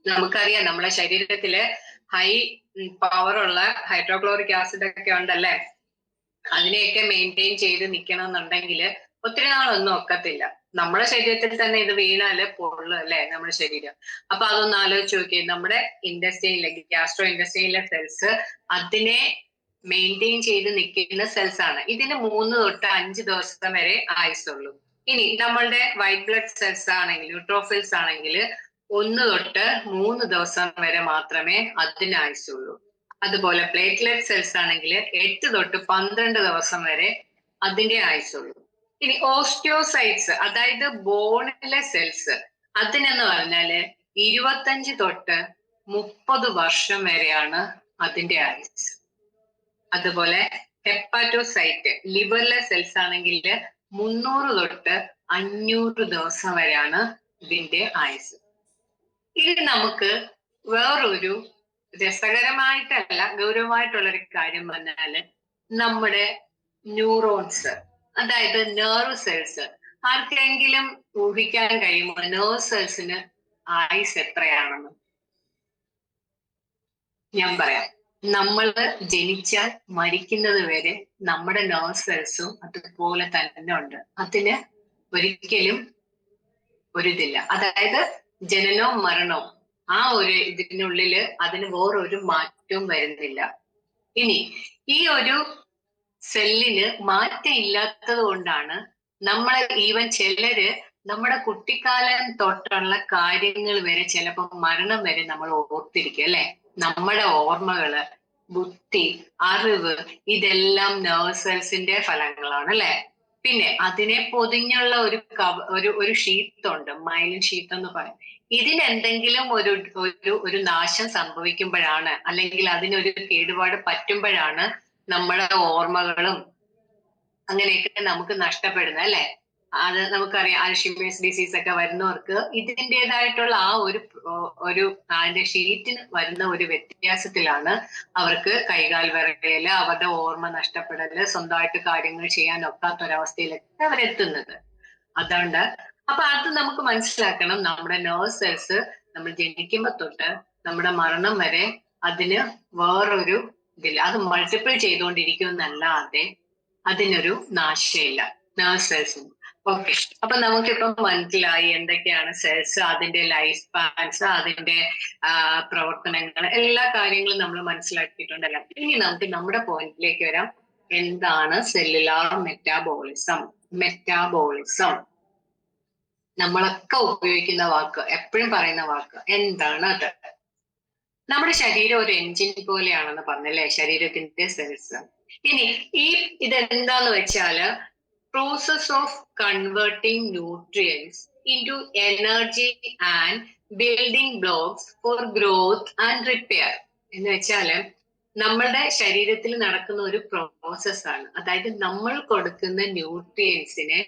നമുക്കറിയാം നമ്മുടെ ശരീരത്തില് ഹൈ പവറുള്ള ഹൈഡ്രോക്ലോറിക് ആസിഡ് ഒക്കെ ഉണ്ടല്ലേ, അതിനെയൊക്കെ മെയിൻറ്റെയിൻ ചെയ്ത് നിൽക്കണം എന്നുണ്ടെങ്കിൽ ഒത്തിരി നാളൊന്നും ഒക്കത്തില്ല. നമ്മുടെ ശരീരത്തിൽ തന്നെ ഇത് വീണാല് പൊള്ളു അല്ലെ നമ്മുടെ ശരീരം. അപ്പൊ അതൊന്ന് ആലോചിച്ച് നോക്കിയേ, നമ്മുടെ ഇൻഡസ്റ്റൈനിലെ ഗ്യാസ്ട്രോ ഇൻഡസ്റ്റൈനിലെ സെൽസ് അതിനെ മെയിൻറ്റെയിൻ ചെയ്ത് നിൽക്കുന്ന സെൽസ് ആണ്. ഇതിന് 3 തൊട്ട് 5 ദിവസം വരെ ആയുസുള്ളൂ. ഇനി നമ്മളുടെ വൈറ്റ് ബ്ലഡ് സെൽസ് ആണെങ്കിൽ ന്യൂട്രോഫിൽസ് ആണെങ്കിൽ 1 തൊട്ട് 3 ദിവസം വരെ മാത്രമേ അതിന് ആയുസുള്ളൂ. അതുപോലെ പ്ലേറ്റ്ലെറ്റ് സെൽസ് ആണെങ്കിൽ 8 തൊട്ട് 12 ദിവസം വരെ അതിന്റെ ആയുസുള്ളൂ. ഇനി ഓസ്റ്റിയോസൈറ്റ്സ് അതായത് ബോണിലെ സെൽസ് അതിനെന്ന് പറഞ്ഞാല് 25 തൊട്ട് 30 വർഷം വരെയാണ് അതിന്റെ ആയുസ്. അതുപോലെ ഹെപ്പാറ്റോസൈറ്റ് ലിവറിലെ സെൽസ് ആണെങ്കിൽ 300 തൊട്ട് 500 ദിവസം വരെയാണ് ഇതിന്റെ ആയുസ്. ഇത് നമുക്ക് വേറൊരു രസകരമായിട്ടല്ല ഗൗരവമായിട്ടുള്ളൊരു കാര്യം പറഞ്ഞാല് നമ്മുടെ ന്യൂറോൺസ് അതായത് നെർവ് സെൽസ് ആർക്കെങ്കിലും ഊഹിക്കാൻ കഴിയുമോ നെർവ് സെൽസിന് ആയുസ് എത്രയാണെന്ന്? ഞാൻ പറയാം. നമ്മൾ ജനിച്ചാൽ മരിക്കുന്നത് വരെ നമ്മുടെ നെർവ് സെൽസും അതുപോലെ തന്നെ ഉണ്ട്. അതിന് ഒരിക്കലും ഒരിതില്ല. അതായത് ജനനവും മരണവും ആ ഒരു ഇതിനുള്ളില് അതിന് വേറൊരു മാറ്റവും വരുന്നില്ല. ഇനി ഈ ഒരു സെല്ലിന് മാറ്റം ഇല്ലാത്തത് കൊണ്ടാണ് നമ്മളെ ഈവൻ ചിലര് നമ്മുടെ കുട്ടിക്കാലം തൊട്ടുള്ള കാര്യങ്ങൾ വരെ ചിലപ്പോൾ മരണം വരെ നമ്മൾ ഓർത്തിരിക്കും അല്ലെ. നമ്മുടെ ഓർമ്മകള്, ബുദ്ധി, അറിവ് ഇതെല്ലാം നെർവ് സെൽസിന്റെ ഫലങ്ങളാണ് അല്ലെ. പിന്നെ അതിനെ പൊതിഞ്ഞുള്ള ഒരു ഷീറ്റ് ഉണ്ട്, മൈലിൻ ഷീറ്റ് എന്ന് പറയും. ഇതിനെന്തെങ്കിലും ഒരു നാശം സംഭവിക്കുമ്പോഴാണ്, അല്ലെങ്കിൽ അതിനൊരു കേടുപാട് പറ്റുമ്പോഴാണ് നമ്മുടെ ഓർമ്മകളും അങ്ങനെയൊക്കെ നമുക്ക് നഷ്ടപ്പെടുന്നത് അല്ലെ. അത് നമുക്കറിയാം, അൽഷിമേഴ്സ് ഡിസീസ് ഒക്കെ വരുന്നവർക്ക് ഇതിൻ്റെതായിട്ടുള്ള ആ ഒരു അതിന്റെ ഷീറ്റിന് വരുന്ന ഒരു വ്യത്യാസത്തിലാണ് അവർക്ക് കൈകാൽ വിറയല്, അവരുടെ ഓർമ്മ നഷ്ടപ്പെടല്, സ്വന്തമായിട്ട് കാര്യങ്ങൾ ചെയ്യാൻ ഒക്കാത്തൊരവസ്ഥയിലൊക്കെ അവരെത്തുന്നത്. അതുകൊണ്ട് അപ്പൊ അത് നമുക്ക് മനസ്സിലാക്കണം. നമ്മുടെ നെർവ് സെൽസ് നമ്മൾ ജനിക്കുമ്പോ തൊട്ട് നമ്മുടെ മരണം വരെ അതിന് വേറൊരു ഇതില്ല. അത് മൾട്ടിപ്പിൾ ചെയ്തുകൊണ്ടിരിക്കും എന്നല്ലാതെ അതിനൊരു നാശമില്ല നെർവ് സെൽസിന്. ഓക്കെ, അപ്പൊ നമുക്കിപ്പം മനസ്സിലായി എന്തൊക്കെയാണ് സെൽസ്, അതിന്റെ ലൈഫ് സ്പാൻസ്, അതിന്റെ പ്രവർത്തനങ്ങൾ, എല്ലാ കാര്യങ്ങളും നമ്മൾ മനസ്സിലാക്കിയിട്ടുണ്ടല്ലോ. ഇനി നമുക്ക് നമ്മുടെ പോയിന്റിലേക്ക് വരാം. എന്താണ് സെല്ലുലാർ മെറ്റാബോളിസം? മെറ്റാബോളിസം നമ്മളൊക്കെ ഉപയോഗിക്കുന്ന വാക്ക്, എപ്പോഴും പറയുന്ന വാക്ക്. എന്താണ് അത്? നമ്മുടെ ശരീരം ഒരു എൻജിൻ പോലെയാണെന്ന് പറഞ്ഞല്ലേ, ശരീരത്തിന്റെ സെൽസ്. ഇനി ഇതെന്താന്ന് വെച്ചാല് process of converting nutrients into energy and building blocks for growth and repair. എന്ന് വെച്ചാല് നമ്മളുടെ ശരീരത്തിൽ നടക്കുന്ന ഒരു പ്രോസസ്സാണ്. അതായത് നമ്മൾ കൊടുക്കുന്ന ന്യൂട്രിയൻസിനെ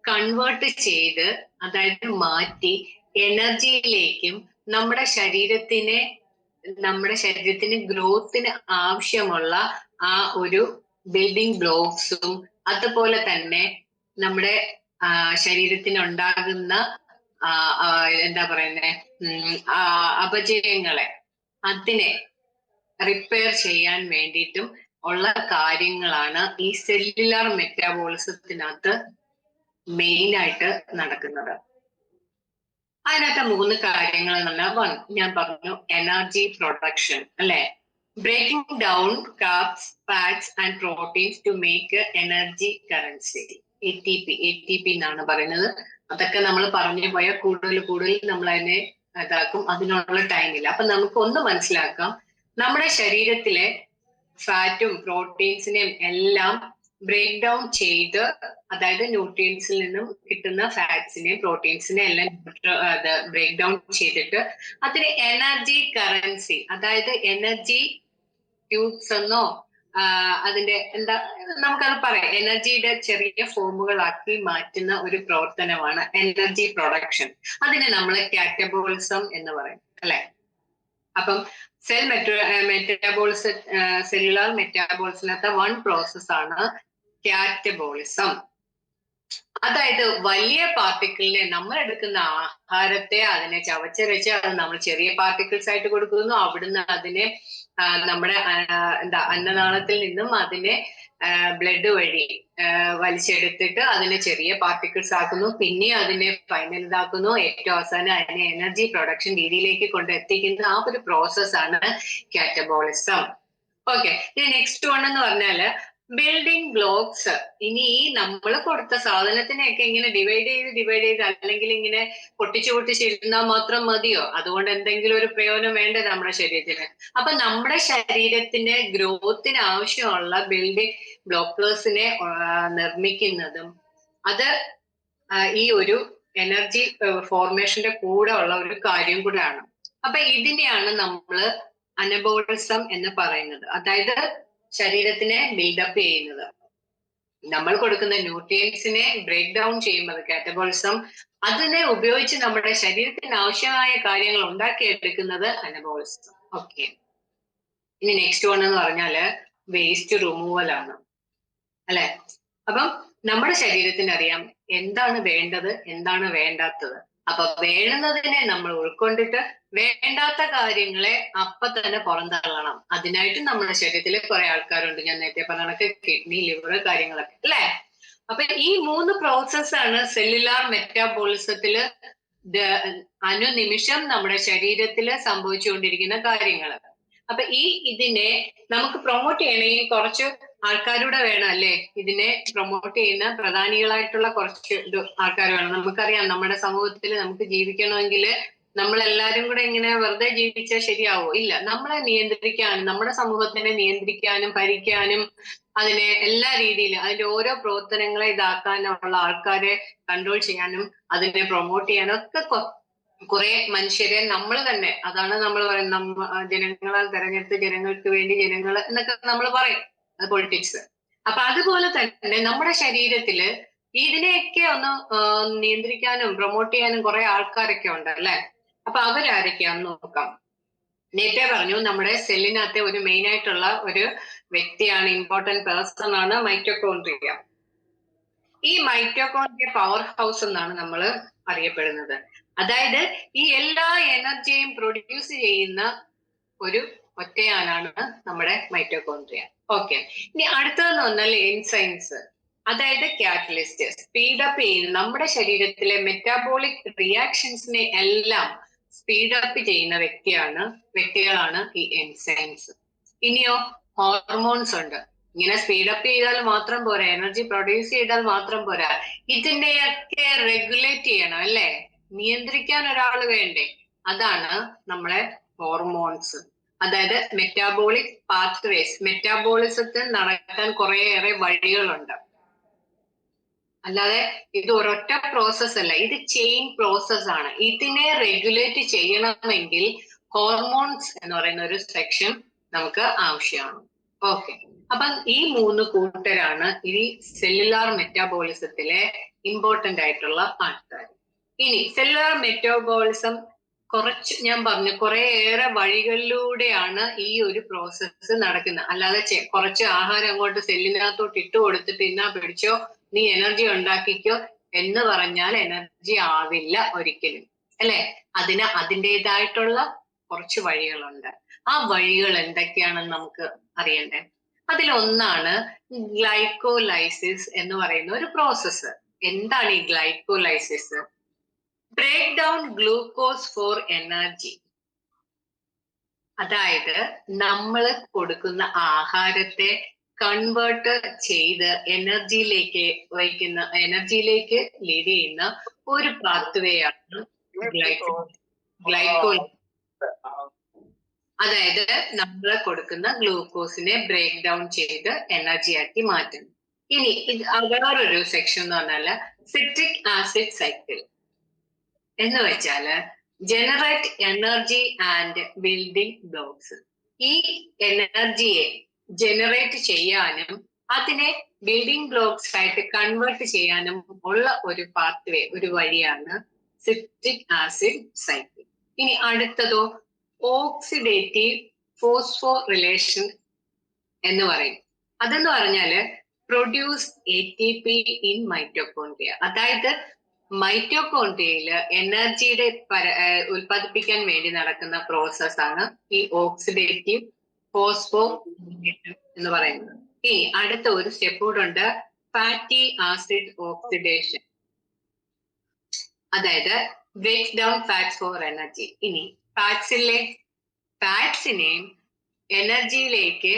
കൺവേർട്ട് ചെയ്ത്, അതായത് മാറ്റി എനർജിയിലേക്കും നമ്മുടെ ശരീരത്തിന് ഗ്രോത്തിന് ആവശ്യമുള്ള ആ ഒരു ബിൽഡിംഗ് ബ്ലോക്സും, അതുപോലെ തന്നെ നമ്മുടെ ശരീരത്തിന് ഉണ്ടാകുന്ന എന്താ പറയുന്നേ അപജയങ്ങളെ അതിനെ റിപ്പയർ ചെയ്യാൻ വേണ്ടിയിട്ടും ഉള്ള കാര്യങ്ങളാണ് ഈ സെല്ലുലാർ മെറ്റാബോളിസത്തിനകത്ത് മെയിൻ ആയിട്ട് നടക്കുന്നത്. അതിനകത്ത് 3 കാര്യങ്ങൾ എന്ന് പറഞ്ഞാൽ, ഞാൻ പറഞ്ഞു എനർജി പ്രൊഡക്ഷൻ അല്ലെ. Breaking down carbs, fats and proteins to make energy currency, ATP എന്നാണ് പറയുന്നത്. അതൊക്കെ നമ്മൾ പറഞ്ഞു പോയാൽ കൂടുതൽ നമ്മൾ അതിനെ ഇതാക്കും, അതിനുള്ള ടൈമില്ല. അപ്പൊ നമുക്ക് ഒന്ന് മനസ്സിലാക്കാം, നമ്മുടെ ശരീരത്തിലെ ഫാറ്റും പ്രോട്ടീൻസിനെയും എല്ലാം ബ്രേക്ക് ഡൗൺ ചെയ്ത്, അതായത് ന്യൂട്രിയൻസിൽ നിന്നും കിട്ടുന്ന ഫാറ്റ്സിനെയും പ്രോട്ടീൻസിനെയും എല്ലാം ബ്രേക്ക് ഡൗൺ ചെയ്തിട്ട് അതിന് എനർജി കറൻസി, അതായത് എനർജി ട്യൂബ്സ് എന്നോ അതിന്റെ എന്താ നമുക്കത് പറയാം, എനർജിയുടെ ചെറിയ ഫോമുകളാക്കി മാറ്റുന്ന ഒരു പ്രവർത്തനമാണ് എനർജി പ്രൊഡക്ഷൻ. അതിനെ നമ്മൾ കാറ്റബോളിസം എന്ന് പറയും അല്ലെ. അപ്പം സെല്ലുലാർ മെറ്റാബോളിസത്തിനകത്ത് 1 പ്രോസസ് ആണ് കാറ്റബോളിസം. അതായത് വലിയ പാർട്ടിക്കിളിനെ, നമ്മൾ എടുക്കുന്ന ആഹാരത്തെ അതിനെ ചവച്ചരച്ച് അത് നമ്മൾ ചെറിയ പാർട്ടിക്കിൾസ് ആയിട്ട് കൊടുക്കുന്നു. അവിടുന്ന് അതിനെ നമ്മുടെ അന്നനാളത്തിൽ നിന്നും അതിനെ ബ്ലഡ് വഴി വലിച്ചെടുത്തിട്ട് അതിനെ ചെറിയ പാർട്ടിക്കിൾസ് ആക്കുന്നു. പിന്നെ അതിനെ ഫൈനൽ ഇതാക്കുന്നു. ഏറ്റവും അവസാനം അതിനെ എനർജി പ്രൊഡക്ഷൻ രീതിയിലേക്ക് കൊണ്ടെത്തിക്കുന്ന ആ ഒരു പ്രോസസ്സാണ് കാറ്റബോളിസം. ഓക്കെ, ഇനി നെക്സ്റ്റ് വൺ എന്ന് പറഞ്ഞാല് ബിൽഡിംഗ് ബ്ലോക്സ്. ഇനി ഈ നമ്മൾ കൊടുത്ത സാധനത്തിനെയൊക്കെ ഇങ്ങനെ ഡിവൈഡ് ചെയ്ത് അല്ലെങ്കിൽ ഇങ്ങനെ പൊട്ടിച്ചിരുന്നാൽ മാത്രം മതിയോ? അതുകൊണ്ട് എന്തെങ്കിലും ഒരു പ്രയോജനം വേണ്ടേ നമ്മുടെ ശരീരത്തിന്? അപ്പൊ നമ്മുടെ ശരീരത്തിന്റെ ഗ്രോത്തിന് ആവശ്യമുള്ള ബിൽഡിംഗ് ബ്ലോക്കേഴ്സിനെ നിർമ്മിക്കുന്നതും അത് ഈ ഒരു എനർജി ഫോർമേഷന്റെ കൂടെ ഉള്ള ഒരു കാര്യം കൂടെയാണ്. അപ്പൊ ഇതിനെയാണ് നമ്മൾ അനബോളിസം എന്ന് പറയുന്നത്. അതായത് ശരീരത്തിനെ ബിൽഡപ്പ് ചെയ്യുന്നത്, നമ്മൾ കൊടുക്കുന്ന ന്യൂട്രിയൻസിനെ ബ്രേക്ക് ഡൗൺ ചെയ്യുന്നത് കാറ്റബോളിസം. അതിനെ ഉപയോഗിച്ച് നമ്മുടെ ശരീരത്തിന് ആവശ്യമായ കാര്യങ്ങൾ ഉണ്ടാക്കിയെടുക്കുന്നത് അനബോളിസം. ഓക്കെ, ഇനി നെക്സ്റ്റ് വൺ എന്ന് പറഞ്ഞാല് വേസ്റ്റ് റിമൂവൽ ആണ് അല്ലെ. അപ്പം നമ്മുടെ ശരീരത്തിന് അറിയാം എന്താണ് വേണ്ടത്, എന്താണ് വേണ്ടാത്തത്. അപ്പൊ വേണ്ടുന്നതിനെ നമ്മൾ ഉൾക്കൊണ്ടിട്ട് വേണ്ടാത്ത കാര്യങ്ങളെ അപ്പൊ തന്നെ പുറന്തള്ളണം. അതിനായിട്ട് നമ്മുടെ ശരീരത്തിൽ കുറെ ആൾക്കാരുണ്ട്, ഞാൻ നേരത്തെ പറഞ്ഞ കണക്ക് കിഡ്നി, ലിവർ കാര്യങ്ങളൊക്കെ അല്ലെ. അപ്പൊ ഈ 3 പ്രോസസ്സാണ് സെല്ലുലാർ മെറ്റാബോളിസത്തില് അനുനിമിഷം നമ്മുടെ ശരീരത്തില് സംഭവിച്ചുകൊണ്ടിരിക്കുന്ന കാര്യങ്ങൾ. അപ്പൊ ഇതിനെ നമുക്ക് പ്രൊമോട്ട് ചെയ്യണമെങ്കിൽ കുറച്ച് ആൾക്കാരൂടെ വേണം അല്ലേ, ഇതിനെ പ്രൊമോട്ട് ചെയ്യുന്ന പ്രധാനികളായിട്ടുള്ള കുറച്ച് ആൾക്കാർ വേണം. നമുക്കറിയാം നമ്മുടെ സമൂഹത്തിൽ നമുക്ക് ജീവിക്കണമെങ്കിൽ നമ്മളെല്ലാരും കൂടെ ഇങ്ങനെ വെറുതെ ജീവിച്ചാൽ ശരിയാവോ? ഇല്ല. നമ്മളെ നിയന്ത്രിക്കാനും നമ്മുടെ സമൂഹത്തിനെ നിയന്ത്രിക്കാനും ഭരിക്കാനും അതിനെ എല്ലാ രീതിയിലും അതിന്റെ ഓരോ പ്രവർത്തനങ്ങളെ ഇതാക്കാനുള്ള ആൾക്കാരെ കൺട്രോൾ ചെയ്യാനും അതിനെ പ്രൊമോട്ട് ചെയ്യാനും ഒക്കെ കുറെ മനുഷ്യരെ നമ്മൾ തന്നെ, അതാണ് നമ്മൾ പറയുന്നത്, ജനങ്ങളാൽ തെരഞ്ഞെടുത്ത് ജനങ്ങൾക്ക് വേണ്ടി ജനങ്ങൾ എന്നൊക്കെ നമ്മൾ പറയും, അത് പൊളിറ്റിക്സ്. അപ്പൊ അതുപോലെ തന്നെ നമ്മുടെ ശരീരത്തില് ഇതിനെയൊക്കെ ഒന്ന് നിയന്ത്രിക്കാനും പ്രൊമോട്ട് ചെയ്യാനും കുറെ ആൾക്കാരൊക്കെ ഉണ്ട് അല്ലെ. അപ്പൊ അവരാരൊക്കെയാന്ന് നോക്കാം. നേരത്തെ പറഞ്ഞു നമ്മുടെ സെല്ലിനകത്തെ ഒരു മെയിൻ ആയിട്ടുള്ള ഒരു വ്യക്തിയാണ്, ഇമ്പോർട്ടന്റ് പേഴ്സൺ ആണ് മൈറ്റോകോൺട്രിയ. ഈ മൈറ്റോകോൺട്രിയ പവർ ഹൗസ് എന്നാണ് നമ്മൾ അറിയപ്പെടുന്നത്. അതായത് ഈ എല്ലാ എനർജിയും പ്രൊഡ്യൂസ് ചെയ്യുന്ന ഒരു ഒറ്റയാനാണ് നമ്മുടെ മൈറ്റോകോൺട്രിയ. ഓക്കെ, ഇനി അടുത്തതെന്ന് പറഞ്ഞാൽ എൻസൈംസ്, അതായത് കാറ്റലിസ്റ്റ്, സ്പീഡപ്പ് ചെയ്യുന്ന നമ്മുടെ ശരീരത്തിലെ മെറ്റാബോളിക് റിയാക്ഷൻസിനെ എല്ലാം സ്പീഡപ്പ് ചെയ്യുന്ന വ്യക്തികളാണ് ഈ എൻസൈംസ്. ഇനിയോ ഹോർമോൺസ് ഉണ്ട്. ഇങ്ങനെ സ്പീഡപ്പ് ചെയ്താൽ മാത്രം പോരാ, എനർജി പ്രൊഡ്യൂസ് ചെയ്താൽ മാത്രം പോരാ, ഇതിനെയൊക്കെ റെഗുലേറ്റ് ചെയ്യണം അല്ലെ, നിയന്ത്രിക്കാൻ ഒരാൾ വേണ്ടേ, അതാണ് നമ്മളെ ഹോർമോൺസ്. അതായത് മെറ്റാബോളിക് പാത്വേസ്, മെറ്റാബോളിസത്തിൽ നടക്കാൻ കുറേയേറെ വഴികളുണ്ട്. അല്ലാതെ ഇത് ഒരൊറ്റ പ്രോസസ് അല്ല, ഇത് ചെയിൻ പ്രോസസ് ആണ്. ഇതിനെ റെഗുലേറ്റ് ചെയ്യണമെങ്കിൽ ഹോർമോൺസ് എന്ന് പറയുന്ന ഒരു സെക്ഷൻ നമുക്ക് ആവശ്യമാണ്. ഓക്കെ, അപ്പൊ ഈ 3 കൂട്ടരാണ് ഈ സെല്ലുലാർ മെറ്റാബോളിസത്തിലെ ഇമ്പോർട്ടന്റ് ആയിട്ടുള്ള ആൾക്കാർ. ഇനി സെല്ലുലാർ മെറ്റാബോളിസം കുറച്ച് ഞാൻ പറഞ്ഞു കുറേയേറെ വഴികളിലൂടെയാണ് ഈ ഒരു പ്രോസസ്സ് നടക്കുന്നത്. അല്ലാതെ കുറച്ച് ആഹാരം അങ്ങോട്ട് സെല്ലിനകത്തോട്ട് ഇട്ട് കൊടുത്തിട്ട് ഇന്നാ പിടിച്ചോ നീ എനർജി ഉണ്ടാക്കിക്കോ എന്ന് പറഞ്ഞാൽ എനർജി ആവില്ല ഒരിക്കലും അല്ലെ. അതിന് അതിൻ്റെതായിട്ടുള്ള കുറച്ച് വഴികളുണ്ട്. ആ വഴികൾ എന്തൊക്കെയാണെന്ന് നമുക്ക് അറിയണ്ടേ. അതിലൊന്നാണ് ഗ്ലൈക്കോലൈസിസ് എന്ന് പറയുന്ന ഒരു പ്രോസസ്സ്. എന്താണ് ഈ glycolysis? Break down glucose for energy. അതായത് നമ്മൾ കൊടുക്കുന്ന ആഹാരത്തെ കൺവേർട്ട് ചെയ്ത് എനർജിയിലേക്ക് ലീഡ് ചെയ്യുന്ന ഒരു പാത്വേ ആണ് ഗ്ലൈക്കോ. അതായത് നമ്മൾ കൊടുക്കുന്ന ഗ്ലൂക്കോസിനെ ബ്രേക്ക് ഡൗൺ ചെയ്ത് എനർജി ആക്കി മാറ്റുന്നു. ഇനി വേറൊരു സെക്ഷൻ എന്ന് പറഞ്ഞാല് സിട്രിക് ആസിഡ് സൈക്കിൾ എന്ന് വെച്ചാല് generate energy and building blocks. ഈ എനർജിയെ ജനറേറ്റ് ചെയ്യാനും അതിനെ ബിൽഡിംഗ് ബ്ലോക്സ് ആയിട്ട് കൺവേർട്ട് ചെയ്യാനും ഉള്ള ഒരു പാത്വേ, ഒരു വഴിയാണ് സിട്രിക് ആസിഡ് സൈക്കിൾ. ഇനി അടുത്തതോ ഓക്സിഡേറ്റീവ് ഫോസ്ഫോറിലേഷൻ എന്ന് പറയും. അതെന്ന് പറഞ്ഞാല് പ്രൊഡ്യൂസ് ATP ഇൻ മൈറ്റോകോൺട്രിയ. അതായത് മൈറ്റോകോൺട്രിയയില് എനർജിയുടെ ഉൽപ്പാദിപ്പിക്കാൻ വേണ്ടി നടക്കുന്ന പ്രോസസ് ആണ് ഈ ഓക്സിഡേറ്റീവ് ഫോസ്ഫോറിലേഷൻ എന്ന് പറയുന്നത്. ഇനി അടുത്ത ഒരു സ്റ്റെപ്പ് കൂടെ ഉണ്ട്, ഫാറ്റി ആസിഡ് ഓക്സിഡേഷൻ, അതായത് break down fats for energy. ഇനി ഫാറ്റ്സിനെയും എനർജിയിലേക്ക്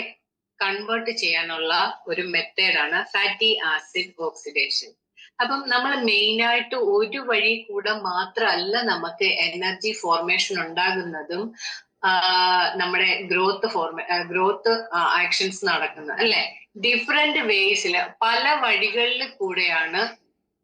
കൺവേർട്ട് ചെയ്യാനുള്ള ഒരു മെത്തേഡാണ് ഫാറ്റി ആസിഡ് ഓക്സിഡേഷൻ. അപ്പം നമ്മൾ മെയിൻ ആയിട്ട് ഒരു വഴി കൂടെ മാത്രമല്ല നമുക്ക് എനർജി ഫോർമേഷൻ ഉണ്ടാകുന്നതും നമ്മുടെ ഗ്രോത്ത് ആക്ഷൻസ് നടക്കുന്നത് അല്ലെ. ഡിഫറെന്റ് വേസിൽ പല വഴികളിൽ കൂടെയാണ്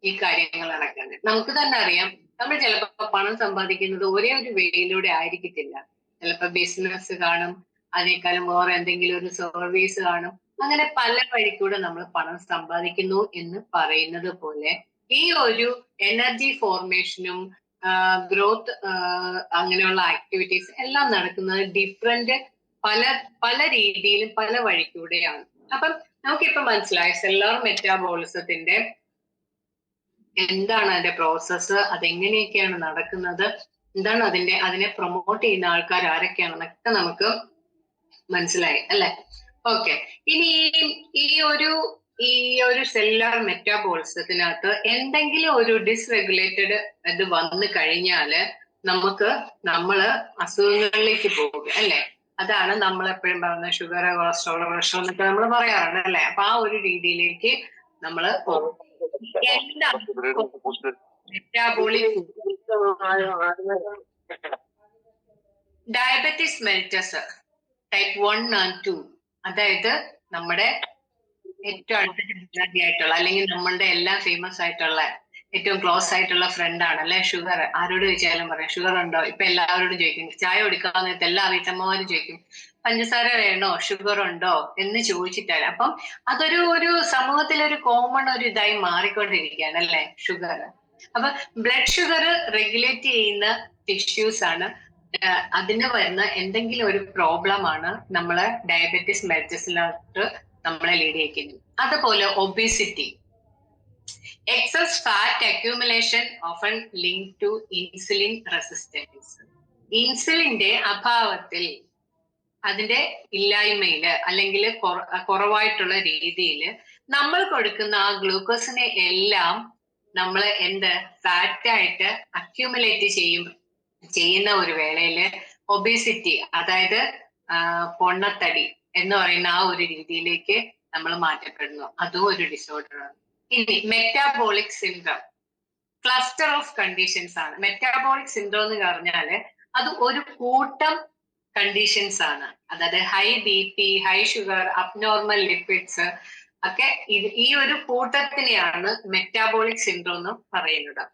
ഈ കാര്യങ്ങൾ നടക്കുന്നത്. നമുക്ക് തന്നെ അറിയാം, നമ്മൾ ചിലപ്പോൾ പണം സമ്പാദിക്കുന്നത് ഒരേ ഒരു വേയിലൂടെ ആയിരിക്കത്തില്ല. ചിലപ്പോൾ ബിസിനസ് കാണും, അതിനേക്കാളും വേറെ എന്തെങ്കിലും ഒരു സർവീസ് കാണും. അങ്ങനെ പല വഴിക്കൂടെ നമ്മൾ പണം സമ്പാദിക്കുന്നു എന്ന് പറയുന്നത് പോലെ ഈ ഒരു എനർജി ഫോർമേഷനും ഗ്രോത്ത് അങ്ങനെയുള്ള ആക്ടിവിറ്റീസ് എല്ലാം നടക്കുന്നത് ഡിഫറെന്റ് പല രീതിയിലും പല വഴിക്കൂടെയാണ്. അപ്പം നമുക്കിപ്പോ മനസ്സിലായി സെല്ലുലാർ മെറ്റാബോളിസത്തിന്റെ എന്താണ് അതിന്റെ പ്രോസസ്സ്, അതെങ്ങനെയൊക്കെയാണ് നടക്കുന്നത്, എന്താണ് അതിനെ പ്രൊമോട്ട് ചെയ്യുന്ന ആൾക്കാർ ആരൊക്കെയാണെന്നൊക്കെ നമുക്ക് മനസ്സിലായി അല്ലെ? ഓക്കെ. ഇനി ഈ ഒരു സെല്ലുലാർ മെറ്റാബോളിസത്തിനകത്ത് എന്തെങ്കിലും ഒരു ഡിസ്റെഗുലേറ്റഡ് ഇത് വന്നു കഴിഞ്ഞാല് നമ്മള് അസുഖങ്ങളിലേക്ക് പോകും അല്ലെ? അതാണ് നമ്മൾ എപ്പോഴും പറയുന്നത് ഷുഗർ, കൊളസ്ട്രോൾ, പ്രഷർ എന്നൊക്കെ നമ്മൾ പറയാറുണ്ട് അല്ലെ? അപ്പൊ ആ ഒരു രീതിയിലേക്ക് നമ്മൾ പോകും. Metabolic diabetes mellitus type 1 and 2, അതായത് നമ്മുടെ ഏറ്റവും അടുത്ത ചങ്ങാതിയായിട്ടുള്ള അല്ലെങ്കിൽ നമ്മളുടെ എല്ലാം ഫേമസ് ആയിട്ടുള്ള ഏറ്റവും ക്ലോസ് ആയിട്ടുള്ള ഫ്രണ്ട് ആണ് അല്ലെ ഷുഗർ. ആരോട് ചോദിച്ചാലും പറയാം ഷുഗർ ഉണ്ടോ. ഇപ്പൊ എല്ലാവരോടും ചോദിക്കും, ചായ കുടിക്കാൻ നേരത്തെ എല്ലാ വീട്ടമ്മമാരും ചോദിക്കും പഞ്ചസാര വേണോ, ഷുഗർ ഉണ്ടോ എന്ന് ചോദിച്ചിട്ടാണ്. അപ്പം അതൊരു സമൂഹത്തിലൊരു കോമൺ ഒരു ഇതായി മാറിക്കൊണ്ടിരിക്കുകയാണ് അല്ലെ ഷുഗർ. അപ്പൊ ബ്ലഡ് ഷുഗർ റെഗുലേറ്റ് ചെയ്യുന്ന ടിഷ്യൂസ് ആണ്. അതിന് വരുന്ന എന്തെങ്കിലും ഒരു പ്രോബ്ലം ആണ് നമ്മള് ഡയബറ്റിസ് മെലിറ്റസിലോട്ട് നമ്മളെ ലീഡ് ചെയ്യിക്കുന്നത്. അതുപോലെ obesity, excess fat accumulation often link to insulin resistance. ഇൻസുലിന്റെ അഭാവത്തിൽ, അതിന്റെ ഇല്ലായ്മയില് അല്ലെങ്കിൽ കുറവായിട്ടുള്ള രീതിയിൽ നമ്മൾ കൊടുക്കുന്ന ആ ഗ്ലൂക്കോസിനെ എല്ലാം നമ്മൾ ഫാറ്റായിട്ട് അക്യൂമുലേറ്റ് ചെയ്യുന്ന ഒരു വേളയില് ഒബിസിറ്റി, അതായത് പൊണ്ണത്തടി എന്ന് പറയുന്ന ആ ഒരു രീതിയിലേക്ക് നമ്മൾ മാറ്റപ്പെടുന്നു. അതും ഒരു ഡിസോർഡറാണ്. ഇനി metabolic syndrome, cluster of conditions ആണ്. മെറ്റാബോളിക് സിൻഡ്രോം എന്ന് പറഞ്ഞാല് അത് ഒരു കൂട്ടം കണ്ടീഷൻസ് ആണ്. അതായത് high BP, high sugar, abnormal lipids ഒക്കെ ഈ ഒരു കൂട്ടത്തിനെയാണ് മെറ്റാബോളിക് സിൻഡ്രോം എന്ന് പറയുന്നത്.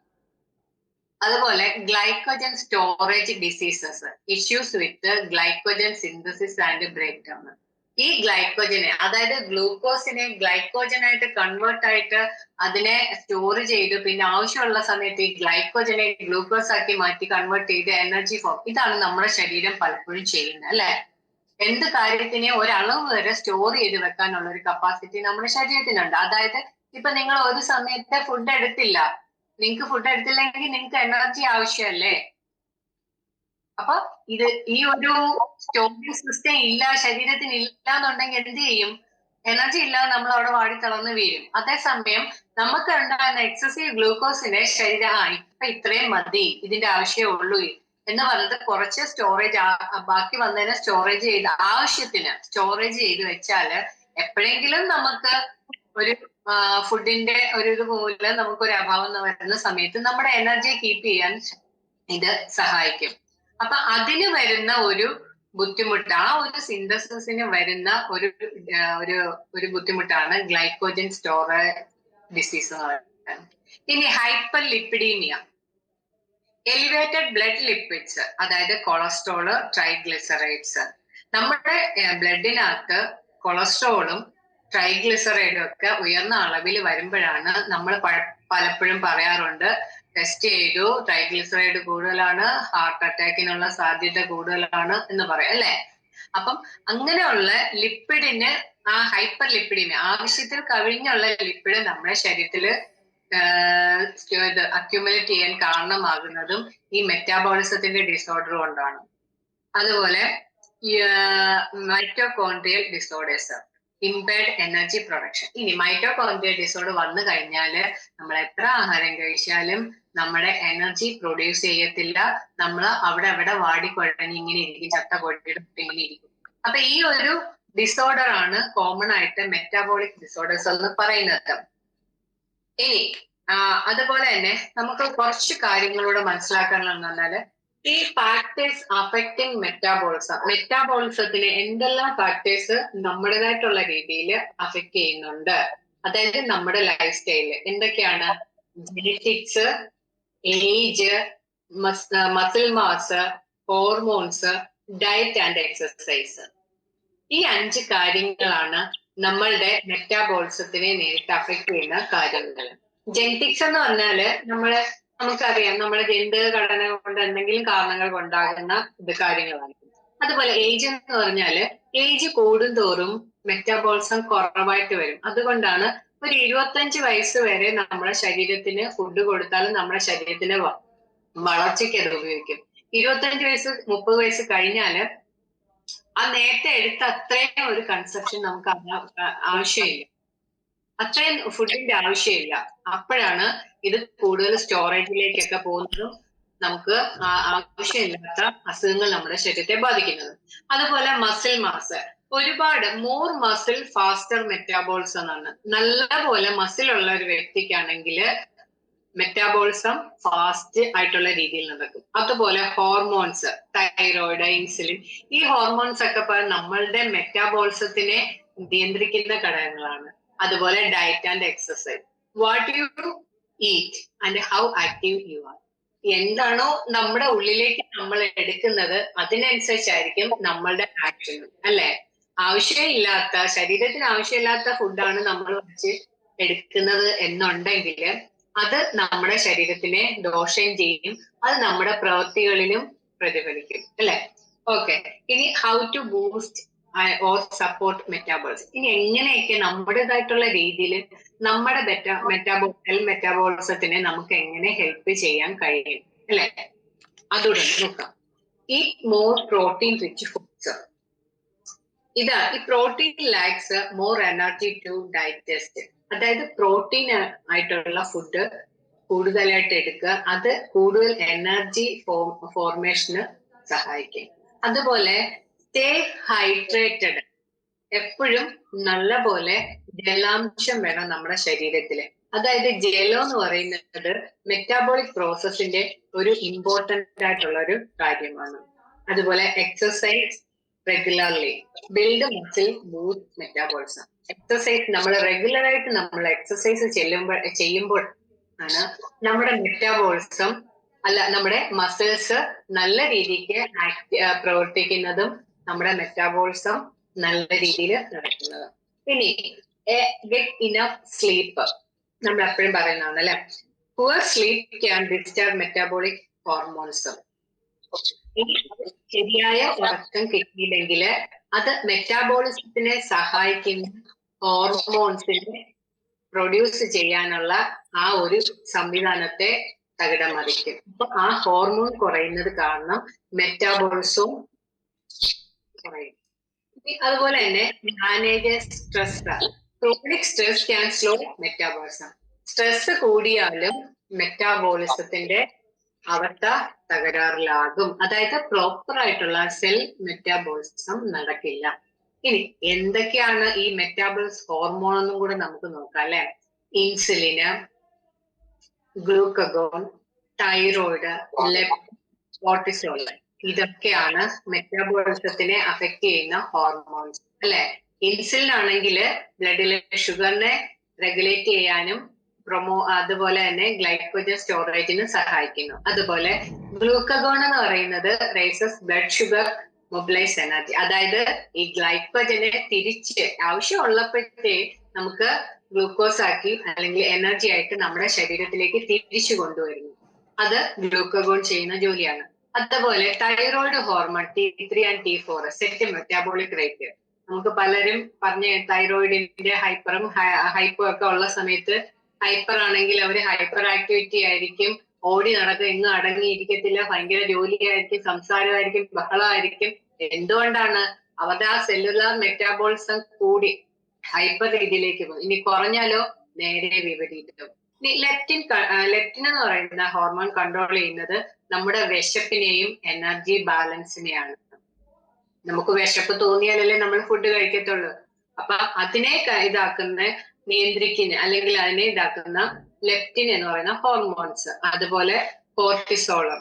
അതുപോലെ glycogen storage diseases, issues with glycogen synthesis and break down. ഈ ഗ്ലൈക്കോജനെ, അതായത് ഗ്ലൂക്കോസിനെ ഗ്ലൈക്കോജനായിട്ട് കൺവേർട്ട് ആയിട്ട് അതിനെ സ്റ്റോർ ചെയ്ത് പിന്നെ ആവശ്യമുള്ള സമയത്ത് ഈ ഗ്ലൈക്കോജനെ ഗ്ലൂക്കോസ് ആക്കി മാറ്റി കൺവേർട്ട് ചെയ്ത് എനർജി ഫോം. ഇതാണ് നമ്മുടെ ശരീരം പലപ്പോഴും ചെയ്യുന്നത് അല്ലെ? എന്ത് കാര്യത്തിനെ ഒരളവ് വരെ സ്റ്റോർ ചെയ്ത് വെക്കാനുള്ള ഒരു കപ്പാസിറ്റി നമ്മുടെ ശരീരത്തിനുണ്ട്. അതായത് ഇപ്പൊ നിങ്ങൾ ഒരു സമയത്ത് ഫുഡ് എടുത്തില്ലെങ്കിൽ നിങ്ങൾക്ക് എനർജി ആവശ്യമല്ലേ? അപ്പൊ ഈ ഒരു സ്റ്റോറേജ് സിസ്റ്റം ശരീരത്തിന് ഇല്ല എന്നുണ്ടെങ്കിൽ എന്ത് ചെയ്യും? എനർജി ഇല്ലാതെ നമ്മൾ അവിടെ വാടി തളർന്ന് വീഴും. അതേസമയം നമുക്ക് ഉണ്ടാകുന്ന എക്സസീവ് ഗ്ലൂക്കോസിനെ ശരീരം ഇപ്പൊ ഇത്രയും മതി, ഇതിന്റെ ആവശ്യമേ ഉള്ളൂ എന്ന് പറഞ്ഞിട്ട് കുറച്ച് സ്റ്റോറേജ്, ബാക്കി വന്നതിനെ ആവശ്യത്തിന് സ്റ്റോറേജ് ചെയ്ത് വെച്ചാല് എപ്പോഴെങ്കിലും നമുക്ക് ഒരു ഫുഡിന്റെ ഒരു ഇതുപോലെ നമുക്കൊരു അഭാവം വരുന്ന സമയത്ത് നമ്മുടെ എനർജി കീപ്പ് ചെയ്യാൻ ഇത് സഹായിക്കും. അപ്പൊ അതിന് വരുന്ന ഒരു ബുദ്ധിമുട്ട്, ആ ഒരു സിന്തസിസിന് വരുന്ന ഒരു ബുദ്ധിമുട്ടാണ് ഗ്ലൈക്കോജൻ സ്റ്റോറേജ് ഡിസീസ് എന്ന് പറയുന്നത്. ഇനി hyper lipidaemia, elevated blood lipids, അതായത് കൊളസ്ട്രോള്, ട്രൈഗ്ലിസറൈഡ്സ്. നമ്മുടെ ബ്ലഡിനകത്ത് കൊളസ്ട്രോളും ട്രൈഗ്ലിസറൈഡും ഒക്കെ ഉയർന്ന അളവിൽ വരുമ്പോഴാണ് നമ്മൾ പലപ്പോഴും പറയാറുണ്ട് ടെസ്റ്റ് ചെയ്തു, ട്രൈഗ്ലിസറൈഡ് കൂടുതലാണ്, ഹാർട്ട് അറ്റാക്കിനുള്ള സാധ്യത കൂടുതലാണ് എന്ന് പറയാം അല്ലെ? അപ്പം അങ്ങനെയുള്ള ലിപ്പിഡിന്, ആ ഹൈപ്പർ ലിപ്പിഡിന് ആവശ്യത്തിൽ കവിഞ്ഞുള്ള ലിപ്പിഡ് നമ്മുടെ ശരീരത്തില് അക്യുമുലേറ്റ് ചെയ്യാൻ കാരണമാകുന്നതും ഈ മെറ്റാബോളിസത്തിന്റെ ഡിസോർഡർ കൊണ്ടാണ്. അതുപോലെ mitochondrial disorders, impaired energy production. ഇനി മൈറ്റോകോൺഡ്രിയൽ ഡിസോർഡർ വന്നു കഴിഞ്ഞാല് നമ്മൾ എത്ര ആഹാരം കഴിച്ചാലും നമ്മുടെ എനർജി പ്രൊഡ്യൂസ് ചെയ്യത്തില്ല. നമ്മൾ അവിടെ വാടിക്കുഴഞ്ഞ് ഇങ്ങനെ ഇരിക്കും, ചത്ത കൊടിയുടെ ഇങ്ങനെ ഇരിക്കും. അപ്പൊ ഈ ഒരു ഡിസോർഡർ ആണ് കോമൺ ആയിട്ട് മെറ്റാബോളിക് ഡിസോർഡേഴ്സ് എന്ന് പറയുന്നത്. ഇനി അതുപോലെ തന്നെ നമുക്ക് കുറച്ച് കാര്യങ്ങളൂടെ മനസ്സിലാക്കാനുള്ളതെന്ന് പറഞ്ഞാല് ഈ ഫാക്ടേഴ്സ് അഫക്റ്റിംഗ് മെറ്റാബോളിസത്തിന് എന്തെല്ലാം ഫാക്ടേഴ്സ് നമ്മുടേതായിട്ടുള്ള രീതിയിൽ അഫക്ട് ചെയ്യുന്നുണ്ട്. അതായത് നമ്മുടെ ലൈഫ് സ്റ്റൈല് എന്തൊക്കെയാണ്? Genetics, age, muscle mass, hormones, diet and exercise. ഈ 5 കാര്യങ്ങളാണ് നമ്മളുടെ മെറ്റാബോളിസത്തിനെ നേരിട്ട് അഫക്ട് ചെയ്യുന്ന കാര്യങ്ങൾ. ജെനറ്റിക്സ് എന്ന് പറഞ്ഞാല് നമുക്കറിയാം നമ്മുടെ ജനിതക ഘടന കൊണ്ട് എന്തെങ്കിലും കാരണങ്ങൾ കൊണ്ടാകുന്ന കാര്യങ്ങളാണ്. അതുപോലെ ഏജ് എന്ന് പറഞ്ഞാല് ഏജ് കൂടുന്തോറും മെറ്റാബോളിസം കുറവായിട്ട് വരും. അതുകൊണ്ടാണ് ഒരു 25 വയസ്സ് വരെ നമ്മുടെ ശരീരത്തിന് ഫുഡ് കൊടുത്താലും നമ്മുടെ ശരീരത്തിന് വളർച്ചയ്ക്ക് അത് ഉപയോഗിക്കും. 25 വയസ്സ് 30 വയസ്സ് കഴിഞ്ഞാല് ആ നേരത്തെ എടുത്ത അത്രയും ഒരു കൺസപ്ഷൻ നമുക്ക് ആവശ്യമില്ല, അത്രയും ഫുഡിന്റെ ആവശ്യമില്ല. അപ്പോഴാണ് ഇത് കൂടുതൽ സ്റ്റോറേജിലേക്കൊക്കെ പോകുന്നതും നമുക്ക് ആവശ്യമില്ലാത്ത അസുഖങ്ങൾ നമ്മുടെ ശരീരത്തെ ബാധിക്കുന്നത്. അതുപോലെ മസിൽ മാസ്, ഒരുപാട് മോർ മസിൽ ഫാസ്റ്റർ മെറ്റാബോളിസം എന്നാണ്. നല്ലപോലെ മസിൽ ഉള്ള ഒരു വ്യക്തിക്കാണെങ്കിൽ മെറ്റാബോളിസം ഫാസ്റ്റ് ആയിട്ടുള്ള രീതിയിൽ നടക്കും. അതുപോലെ ഹോർമോൺസ്, തൈറോയിഡ്, ഇൻസുലിൻ, ഈ ഹോർമോൺസ് ഒക്കെ നമ്മളുടെ മെറ്റാബോളിസത്തിനെ നിയന്ത്രിക്കുന്ന ഘടകങ്ങളാണ്. അതുപോലെ diet and exercise, what you eat and how active you are. എന്താണോ നമ്മുടെ ഉള്ളിലേക്ക് നമ്മൾ എടുക്കുന്നത് അതിനനുസരിച്ചായിരിക്കും നമ്മളുടെ ആക്ഷൻ, അല്ലെ? ആവശ്യമില്ലാത്ത, ശരീരത്തിന് ആവശ്യമില്ലാത്ത ഫുഡാണ് നമ്മൾ വെച്ച് എടുക്കുന്നത് എന്നുണ്ടെങ്കിൽ അത് നമ്മുടെ ശരീരത്തിനെ ദോഷം ചെയ്യും, അത് നമ്മുടെ പ്രവൃത്തികളിലും പ്രതിഫലിക്കും, അല്ലെ? ഓക്കെ, ഇനി how to boost or support metabolism. ഇനി എങ്ങനെയൊക്കെ നമ്മുടേതായിട്ടുള്ള രീതിയിൽ നമ്മുടെ മെറ്റാബോളിസത്തിനെ നമുക്ക് എങ്ങനെ ഹെൽപ്പ് ചെയ്യാൻ കഴിയും, അല്ലെ? അതുകൂടെ നോക്കാം. Eat more protein rich foods. ഇതാ, ഈ protein lacks more energy to digest. അതായത് പ്രോട്ടീൻ ആയിട്ടുള്ള ഫുഡ് കൂടുതലായിട്ട് എടുക്കുക, അത് കൂടുതൽ എനർജി ഫോർമേഷന് സഹായിക്കും. അതുപോലെ സ്റ്റേ ഹൈഡ്രേറ്റഡ്, എപ്പോഴും നല്ല പോലെ ജലാംശം വേണം നമ്മുടെ ശരീരത്തില്. അതായത് ജലം എന്ന് പറയുന്നത് മെറ്റാബോളിക് പ്രോസസ്സിന്റെ ഒരു ഇമ്പോർട്ടന്റ് ആയിട്ടുള്ള ഒരു കാര്യമാണ്. അതുപോലെ exercise regularly build muscle boost metabolism. Exercise നമ്മൾ റെഗുലറായിട്ട് നമ്മൾ എക്സസൈസ് ചെയ്യുമ്പോൾ ആണ് നമ്മുടെ മെറ്റാബോളിസം നമ്മുടെ മസിൽസ് നല്ല രീതിക്ക് പ്രവർത്തിക്കുന്നതും നമ്മുടെ മെറ്റാബോളിസം നല്ല രീതിയിൽ നടക്കുന്നതും. ഇനി ഗെറ്റ് ഇനഫ് സ്ലീപ്പ്, നമ്മൾ എപ്പോഴും പറയുന്നതാണ് അല്ലെ. Poor sleep can disturb metabolic hormones. ശരിയായ ഉറക്കം കിട്ടിയില്ലെങ്കിൽ അത് മെറ്റാബോളിസത്തിനെ സഹായിക്കുന്ന ഹോർമോൺസിനെ പ്രൊഡ്യൂസ് ചെയ്യാനുള്ള ആ ഒരു സംവിധാനത്തെ തകിടം മറിക്കും. അപ്പൊ ആ ഹോർമോൺ കുറയുന്നത് കാരണം മെറ്റാബോളിസവും കുറയും. അതുപോലെ തന്നെ manage stress. Chronic stress can slow metabolism. Stress കൂടിയാലും മെറ്റാബോളിസത്തിന്റെ അവസ്ഥ തകരാറിലാകും. അതായത് പ്രോപ്പർ ആയിട്ടുള്ള സെൽ മെറ്റാബോളിസം നടക്കില്ല. ഇനി എന്തൊക്കെയാണ് ഈ മെറ്റാബോളിസ് ഹോർമോൺ എന്നും കൂടെ നമുക്ക് നോക്കാം, അല്ലെ. ഇൻസുലിന്, ഗ്ലൂക്കഗോൺ, തൈറോയിഡ്, കോർട്ടിസോൾ, ഇതൊക്കെയാണ് മെറ്റാബോളിസത്തിനെ അഫക്ട് ചെയ്യുന്ന ഹോർമോൺസ്, അല്ലെ. ഇൻസുലിൻ ആണെങ്കിൽ ബ്ലഡിലെ ഷുഗറിനെ റെഗുലേറ്റ് ചെയ്യാനും അതുപോലെ തന്നെ ഗ്ലൈക്കോജൻ സ്റ്റോറേജിന് സഹായിക്കുന്നു. അതുപോലെ ഗ്ലൂക്കഗോൺ എന്ന് പറയുന്നത് rises blood sugar, mobilise energy. അതായത് ഈ ഗ്ലൈക്കോജനെ തിരിച്ച് ആവശ്യമുള്ളപ്പോഴത്തേ നമുക്ക് ഗ്ലൂക്കോസ് ആക്കി അല്ലെങ്കിൽ എനർജി ആയിട്ട് നമ്മുടെ ശരീരത്തിലേക്ക് തിരിച്ചു കൊണ്ടുവരുന്നു. അത് ഗ്ലൂക്കഗോൺ ചെയ്യുന്ന ജോലിയാണ്. അതുപോലെ thyroid hormone T3 and T4 set metabolic rate. നമുക്ക് പലരും പറഞ്ഞ തൈറോയിഡിന്റെ ഹൈപ്പറും ഹൈപ്പോ ഒക്കെ ഉള്ള സമയത്ത് ഹൈപ്പർ ആണെങ്കിൽ അവര് ഹൈപ്പർ ആക്ടിവിറ്റി ആയിരിക്കും, ഓടി നടക്കും, എങ്ങും അടങ്ങിയിരിക്കത്തില്ല, ഭയങ്കര ജോലിയായിരിക്കും, സംസാരമായിരിക്കും, ബഹളമായിരിക്കും. എന്തുകൊണ്ടാണ്? അവരുടെ ആ സെല്ലുലാർ മെറ്റാബോളിസം കൂടി ഹൈപ്പർ രീതിയിലേക്ക് പോകും. ഇനി കുറഞ്ഞാലോ നേരെ വിപരീതം. ഇനി ലെപ്റ്റിൻ എന്ന് പറയുന്ന ഹോർമോൺ കൺട്രോൾ ചെയ്യുന്നത് നമ്മുടെ വിശപ്പിനെയും എനർജി ബാലൻസിനെയാണ്. നമുക്ക് വിശപ്പ് തോന്നിയാലല്ലേ നമ്മൾ ഫുഡ് കഴിക്കത്തുള്ളൂ. അപ്പൊ അതിനെ നിയന്ത്രിക്കുന്ന അല്ലെങ്കിൽ അതിനെ ഇതാക്കുന്ന ലെപ്റ്റിൻ എന്ന് പറയുന്ന ഹോർമോൺസ്. അതുപോലെ കോർട്ടിസോളും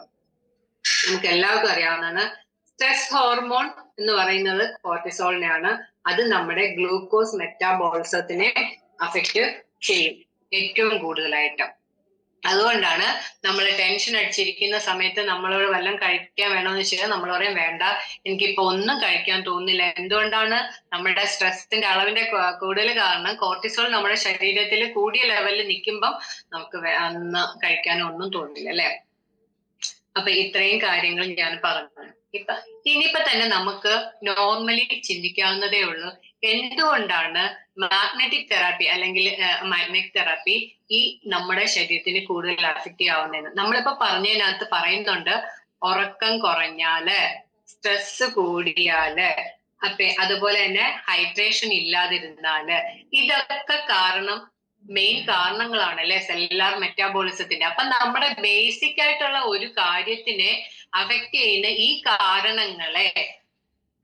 നമുക്ക് എല്ലാവർക്കും അറിയാവുന്നതാണ്. സ്ട്രെസ് ഹോർമോൺ എന്ന് പറയുന്നത് കോർട്ടിസോളിനെയാണ്. അത് നമ്മുടെ ഗ്ലൂക്കോസ് മെറ്റാബോളിസത്തിനെ അഫക്റ്റ് ചെയ്യും ഏറ്റവും കൂടുതലായിട്ട്. അതുകൊണ്ടാണ് നമ്മൾ ടെൻഷൻ അടിച്ചിരിക്കുന്ന സമയത്ത് നമ്മളോട് വല്ലതും കഴിക്കാൻ വേണമെന്ന് വെച്ചാൽ നമ്മൾ പറയും വേണ്ട, എനിക്കിപ്പോ ഒന്നും കഴിക്കാൻ തോന്നുന്നില്ല. എന്തുകൊണ്ടാണ്? നമ്മുടെ സ്ട്രെസ്സിന്റെ അളവിന്റെ കൂടുതൽ കാരണം കോർട്ടിസോൾ നമ്മുടെ ശരീരത്തിൽ കൂടിയ ലെവലിൽ നിൽക്കുമ്പം നമുക്ക് കഴിക്കാനോ ഒന്നും തോന്നില്ല, അല്ലെ. അപ്പൊ ഇത്രയും കാര്യങ്ങൾ ഞാൻ പറഞ്ഞു. ഇനിയിപ്പോ തന്നെ നമുക്ക് നോർമലി ചിന്തിക്കാവുന്നതേ ഉള്ളൂ, എന്തുകൊണ്ടാണ് മാഗ്നറ്റിക് തെറാപ്പി അല്ലെങ്കിൽ മാഗ്നറ്റിക് തെറാപ്പി ഈ നമ്മുടെ ശരീരത്തിന് കൂടുതൽ അഫക്റ്റ് ആവുന്നതെന്ന്. നമ്മളിപ്പോ പറഞ്ഞതിനകത്ത് പറയുന്നുണ്ട്, ഉറക്കം കുറഞ്ഞാല്, സ്ട്രെസ് കൂടിയാല്, അതുപോലെ തന്നെ ഹൈഡ്രേഷൻ ഇല്ലാതിരുന്നാല്, ഇതൊക്കെ കാരണം മെയിൻ കാരണങ്ങളാണ് അല്ലെ സെല്ലുലാർ മെറ്റാബോളിസത്തിന്റെ. അപ്പൊ നമ്മുടെ ബേസിക് ആയിട്ടുള്ള ഒരു കാര്യത്തിനെ അഫക്റ്റ് ചെയ്യുന്ന ഈ കാരണങ്ങളെ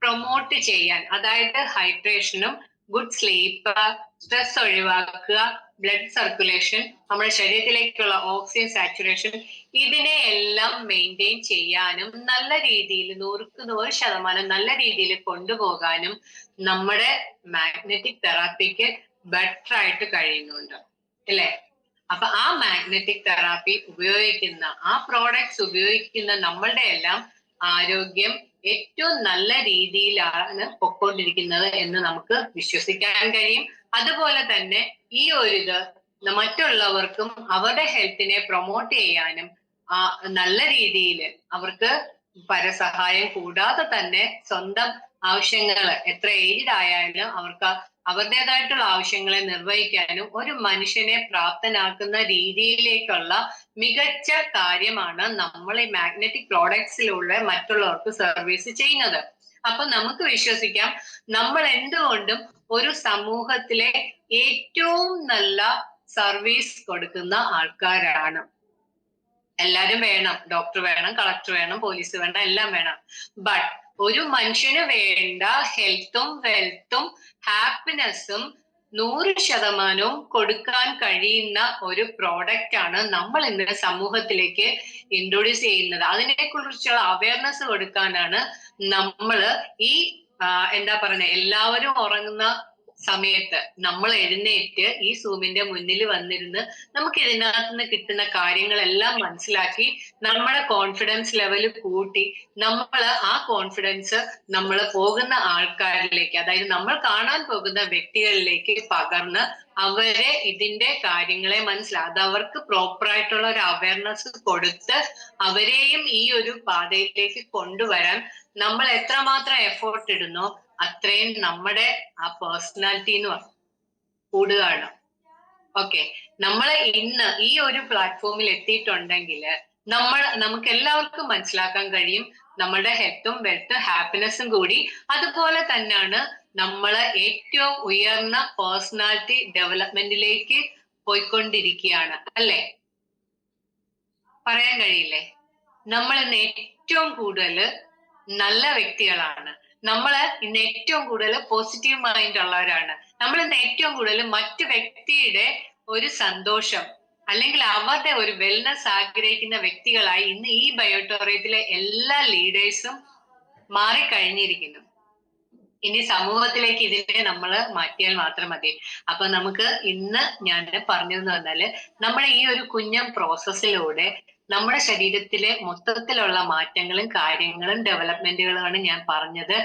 പ്രൊമോട്ട് ചെയ്യാൻ, അതായത് ഹൈഡ്രേഷനും ഗുഡ് സ്ലീപ്പ്, സ്ട്രെസ് ഒഴിവാക്കുക, ബ്ലഡ് സർക്കുലേഷൻ, നമ്മുടെ ശരീരത്തിലേക്കുള്ള ഓക്സിജൻ സാച്ചുറേഷൻ, ഇതിനെ എല്ലാം മെയിൻറ്റെയിൻ ചെയ്യാനും നല്ല രീതിയിൽ 100% നല്ല രീതിയിൽ കൊണ്ടുപോകാനും നമ്മുടെ മാഗ്നറ്റിക് തെറാപ്പിക്ക് ബെറ്റർ ആയിട്ട് കഴിയുന്നുണ്ട് അല്ലേ? അപ്പൊ ആ മാഗ്നറ്റിക് തെറാപ്പി ഉപയോഗിക്കുന്ന, ആ പ്രോഡക്ട്സ് ഉപയോഗിക്കുന്ന നമ്മളുടെ എല്ലാം ആരോഗ്യം ഏറ്റവും നല്ല രീതിയിലാണ് പൊക്കോണ്ടിരിക്കുന്നത് എന്ന് നമുക്ക് വിശ്വസിക്കാൻ കഴിയും. അതുപോലെ തന്നെ ഈ ഒരു ഇത് മറ്റുള്ളവർക്കും അവരുടെ ഹെൽത്തിനെ പ്രൊമോട്ട് ചെയ്യാനും നല്ല രീതിയിൽ അവർക്ക് പരസഹായം കൂടാതെ തന്നെ സ്വന്തം ആവശ്യങ്ങൾ എത്ര ഏജ്ഡ് ആയാലും അവർക്ക് അവരുടേതായിട്ടുള്ള ആവശ്യങ്ങളെ നിർവഹിക്കാനും ഒരു മനുഷ്യനെ പ്രാപ്തനാക്കുന്ന രീതിയിലേക്കുള്ള മികച്ച കാര്യമാണ് നമ്മൾ ഈ മാഗ്നറ്റിക് പ്രോഡക്ട്സിലൂടെ മറ്റുള്ളവർക്ക് സർവീസ് ചെയ്യുന്നത്. അപ്പൊ നമുക്ക് വിശ്വസിക്കാം, നമ്മൾ എന്തുകൊണ്ടും ഒരു സമൂഹത്തിലെ ഏറ്റവും നല്ല സർവീസ് കൊടുക്കുന്ന ആൾക്കാരാണ്. എല്ലാരും വേണം, ഡോക്ടർ വേണം, കളക്ടർ വേണം, പോലീസ് വേണം, എല്ലാം വേണം. ബട്ട് ഒരു മനുഷ്യന് വേണ്ട ഹെൽത്തും വെൽത്തും ഹാപ്പിനെസ്സും 100% കൊടുക്കാൻ കഴിയുന്ന ഒരു പ്രോഡക്റ്റ് ആണ് നമ്മൾ ഇന്ന് സമൂഹത്തിലേക്ക് ഇൻട്രൊഡ്യൂസ് ചെയ്യുന്നത്. അതിനെ കുറിച്ചുള്ള അവയർനെസ് കൊടുക്കാനാണ് നമ്മള് ഈ എന്താ പറയുന്നത്, എല്ലാവരും ഉറങ്ങുന്ന സമയത്ത് നമ്മൾ എഴുന്നേറ്റ് ഈ സൂമിന്റെ മുന്നിൽ വന്നിരുന്ന് നമുക്ക് ഇതിനകത്ത് നിന്ന് കിട്ടുന്ന കാര്യങ്ങളെല്ലാം മനസ്സിലാക്കി നമ്മുടെ കോൺഫിഡൻസ് ലെവൽ കൂട്ടി നമ്മൾ ആ കോൺഫിഡൻസ് നമ്മൾ പോകുന്ന ആൾക്കാരിലേക്ക്, അതായത് നമ്മൾ കാണാൻ പോകുന്ന വ്യക്തികളിലേക്ക് പകർന്ന് അവരെ ഇതിന്റെ കാര്യങ്ങളെ അത് അവർക്ക് പ്രോപ്പർ ആയിട്ടുള്ള ഒരു അവയർനെസ് കൊടുത്ത് അവരെയും ഈ ഒരു പാതയിലേക്ക് കൊണ്ടുവരാൻ നമ്മൾ എത്രമാത്രം എഫോർട്ട് ഇടുന്നോ അത്രയും നമ്മുടെ ആ പേഴ്സണാലിറ്റി എന്ന് കൂടുകയാണ്. ഓക്കെ, നമ്മൾ ഇന്ന് ഈ ഒരു പ്ലാറ്റ്ഫോമിൽ എത്തിയിട്ടുണ്ടെങ്കിൽ നമുക്ക് എല്ലാവർക്കും മനസ്സിലാക്കാൻ കഴിയും നമ്മുടെ ഹെൽത്തും വെൽത്തും ഹാപ്പിനെസ്സും കൂടി അതുപോലെ തന്നെയാണ് നമ്മൾ ഏറ്റവും ഉയർന്ന പേഴ്സണാലിറ്റി ഡെവലപ്മെന്റിലേക്ക് പോയിക്കൊണ്ടിരിക്കുകയാണ് അല്ലെ? പറയാൻ കഴിയില്ലേ? നമ്മൾ ഇന്ന് ഏറ്റവും കൂടുതൽ നല്ല വ്യക്തികളാണ്, നമ്മൾ ഇന്ന് ഏറ്റവും കൂടുതൽ പോസിറ്റീവ് മൈൻഡ് ഉള്ളവരാണ്, നമ്മൾ ഇന്ന് ഏറ്റവും കൂടുതൽ മറ്റു വ്യക്തിയുടെ ഒരു സന്തോഷം അല്ലെങ്കിൽ അവരുടെ ഒരു വെൽനെസ് ആഗ്രഹിക്കുന്ന വ്യക്തികളായി ഇന്ന് ഈ ബയോട്ടോറിയത്തിലെ എല്ലാ ലീഡേഴ്സും മാറിക്കഴിഞ്ഞിരിക്കുന്നു. ഇനി സമൂഹത്തിലേക്ക് ഇതിനെ നമ്മൾ മാറ്റിയാൽ മാത്രം മതി. അപ്പൊ നമുക്ക് ഇന്ന് ഞാൻ പറഞ്ഞതെന്ന് പറഞ്ഞാല് നമ്മുടെ ഈ ഒരു കുഞ്ഞൻ പ്രോസസ്സിലൂടെ നമ്മുടെ ശരീരത്തിലെ മൊത്തത്തിലുള്ള മാറ്റങ്ങളും കാര്യങ്ങളും ഡെവലപ്മെന്റുകളുമാണ് ഞാൻ പറഞ്ഞത്.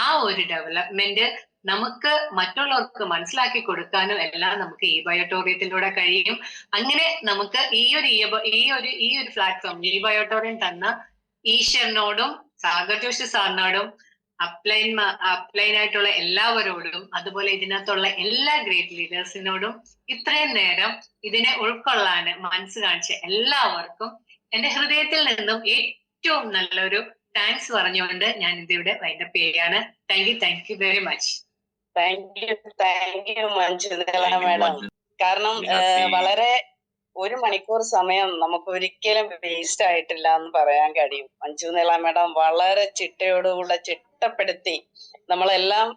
ആ ഒരു ഡെവലപ്മെന്റ് നമുക്ക് മറ്റുള്ളവർക്ക് മനസ്സിലാക്കി കൊടുക്കാനും എല്ലാം നമുക്ക് ഈ ബയോട്ടോറിയത്തിലൂടെ കഴിയും. അങ്ങനെ നമുക്ക് ഈ ഒരു പ്ലാറ്റ്ഫോം ഈ ബയോട്ടോറിയം തന്ന ഈശ്വരനോടും സാഗർ ജോഷി സാറിനോടും അപ്ലൈൻ ആയിട്ടുള്ള എല്ലാവരോടും അതുപോലെ ഇതിനകത്തുള്ള എല്ലാ ഗ്രേറ്റ് ലീഡേഴ്സിനോടും ഇത്രയും നേരം ഇതിനെ ഉൾക്കൊള്ളാൻ മനസ്സ് കാണിച്ച എല്ലാവർക്കും എന്റെ ഹൃദയത്തിൽ നിന്നും ഏറ്റവും നല്ലൊരു താങ്ക്സ് പറഞ്ഞുകൊണ്ട് ഞാൻ ഇതിവിടെ വൈൻഡപ്പ് ചെയ്യാണ്. Thank you very much. Thank you Manjula madam. കാരണം വളരെ 1 മണിക്കൂർ സമയം നമുക്ക് ഒരിക്കലും വേസ്റ്റ് ആയിട്ടില്ല എന്ന് പറയാൻ കഴിയും. മഞ്ജുല മാഡം വളരെ ചിട്ടയോടുകൂടെ ചിട്ടപ്പെടുത്തി നമ്മളെല്ലാം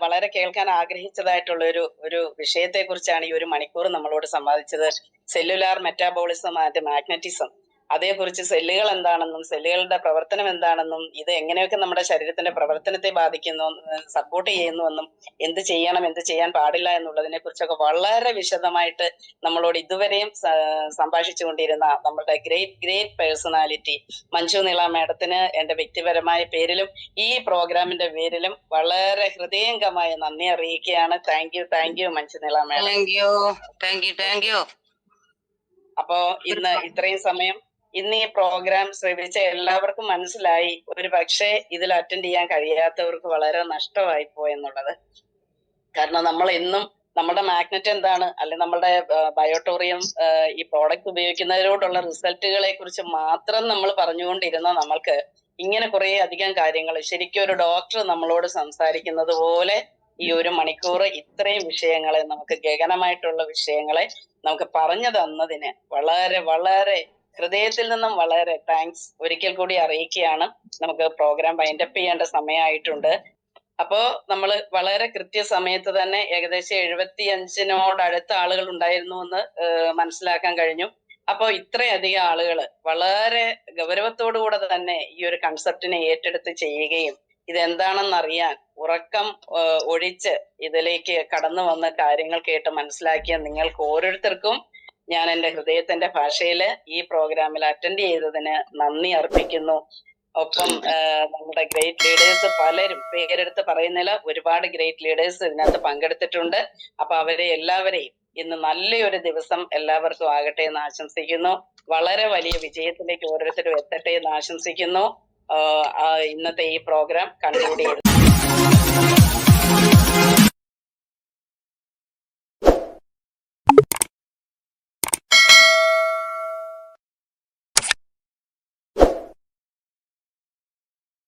വളരെ കേൾക്കാൻ ആഗ്രഹിച്ചതായിട്ടുള്ള ഒരു വിഷയത്തെ കുറിച്ചാണ് ഈ 1 മണിക്കൂർ നമ്മളോട് സംവാദിച്ചത്. സെല്ലുലാർ മെറ്റാബോളിസം ആൻഡ് മാഗ്നറ്റിസം, അതേക്കുറിച്ച് സെല്ലുകൾ എന്താണെന്നും സെല്ലുകളുടെ പ്രവർത്തനം എന്താണെന്നും ഇത് എങ്ങനെയൊക്കെ നമ്മുടെ ശരീരത്തിന്റെ പ്രവർത്തനത്തെ ബാധിക്കുന്നു, സപ്പോർട്ട് ചെയ്യുന്നുവെന്നും എന്ത് ചെയ്യണം എന്ത് ചെയ്യാൻ പാടില്ല എന്നുള്ളതിനെ കുറിച്ചൊക്കെ വളരെ വിശദമായിട്ട് നമ്മളോട് ഇതുവരെയും സംഭാഷിച്ചുകൊണ്ടിരുന്ന നമ്മുടെ ഗ്രേറ്റ് പേഴ്സണാലിറ്റി മഞ്ജു നീള മാഡത്തിന് എന്റെ വ്യക്തിപരമായ പേരിലും ഈ പ്രോഗ്രാമിന്റെ പേരിലും വളരെ ഹൃദയംഗമായ നന്ദി അറിയിക്കുകയാണ്. താങ്ക് യു മഞ്ജു നീള മാഡം. Thank you. അപ്പോ ഇന്ന് ഇത്രയും സമയം ഇന്ന് ഈ പ്രോഗ്രാം ശ്രമിച്ച എല്ലാവർക്കും മനസ്സിലായി, ഒരു പക്ഷേ ഇതിൽ അറ്റൻഡ് ചെയ്യാൻ കഴിയാത്തവർക്ക് വളരെ നഷ്ടമായി പോയെന്നുള്ളത്. കാരണം നമ്മൾ എന്നും നമ്മുടെ മാഗ്നറ്റ് എന്താണ്, അല്ലെ നമ്മുടെ ബയോട്ടോറിയം ഈ പ്രോഡക്റ്റ് ഉപയോഗിക്കുന്നതിലോട്ടുള്ള റിസൾട്ടുകളെ കുറിച്ച് മാത്രം നമ്മൾ പറഞ്ഞുകൊണ്ടിരുന്ന നമ്മൾക്ക് ഇങ്ങനെ കുറെ അധികം കാര്യങ്ങൾ, ശരിക്കും ഒരു ഡോക്ടർ നമ്മളോട് സംസാരിക്കുന്നത് പോലെ ഈ 1 മണിക്കൂർ ഇത്രയും വിഷയങ്ങളെ, നമുക്ക് ഗഗനമായിട്ടുള്ള വിഷയങ്ങളെ നമുക്ക് പറഞ്ഞു തന്നതിന് വളരെ വളരെ ഹൃദയത്തിൽ നിന്നും വളരെ താങ്ക്സ് ഒരിക്കൽ കൂടി അറിയിക്കുകയാണ്. നമുക്ക് പ്രോഗ്രാം വൈൻഡപ്പ് ചെയ്യേണ്ട സമയമായിട്ടുണ്ട്. അപ്പോ നമ്മൾ വളരെ കൃത്യസമയത്ത് തന്നെ ഏകദേശം 75-നോടടുത്ത ആളുകൾ ഉണ്ടായിരുന്നു എന്ന് മനസ്സിലാക്കാൻ കഴിഞ്ഞു. അപ്പോ ഇത്രയധികം ആളുകൾ വളരെ ഗൗരവത്തോടുകൂടെ തന്നെ ഈ ഒരു കൺസെപ്റ്റിനെ ഏറ്റെടുത്ത് ചെയ്യുകയും ഇതെന്താണെന്നറിയാൻ ഉറക്കം ഒഴിച്ച് ഇതിലേക്ക് കടന്നു വന്ന കാര്യങ്ങൾ കേട്ട് മനസ്സിലാക്കിയ നിങ്ങൾക്ക് ഓരോരുത്തർക്കും ഞാൻ എൻ്റെ ഹൃദയത്തിന്റെ ഭാഷയിൽ ഈ പ്രോഗ്രാമിൽ അറ്റൻഡ് ചെയ്തതിന് നന്ദി അർപ്പിക്കുന്നു. ഒപ്പം നമ്മുടെ ഗ്രേറ്റ് ലീഡേഴ്സ് പലരും, പേരെടുത്ത് പറയുന്നില്ല, ഒരുപാട് ഗ്രേറ്റ് ലീഡേഴ്സ് ഇതിനകത്ത് പങ്കെടുത്തിട്ടുണ്ട്. അപ്പൊ അവരെ എല്ലാവരെയും ഇന്ന് നല്ലൊരു ദിവസം എല്ലാവർക്കും ആകട്ടെ എന്ന് ആശംസിക്കുന്നു. വളരെ വലിയ വിജയത്തിലേക്ക് ഓരോരുത്തരും എത്തട്ടെ എന്ന് ആശംസിക്കുന്നു. ഇന്നത്തെ ഈ പ്രോഗ്രാം കൺക്ലൂഡ് ചെയ്തു.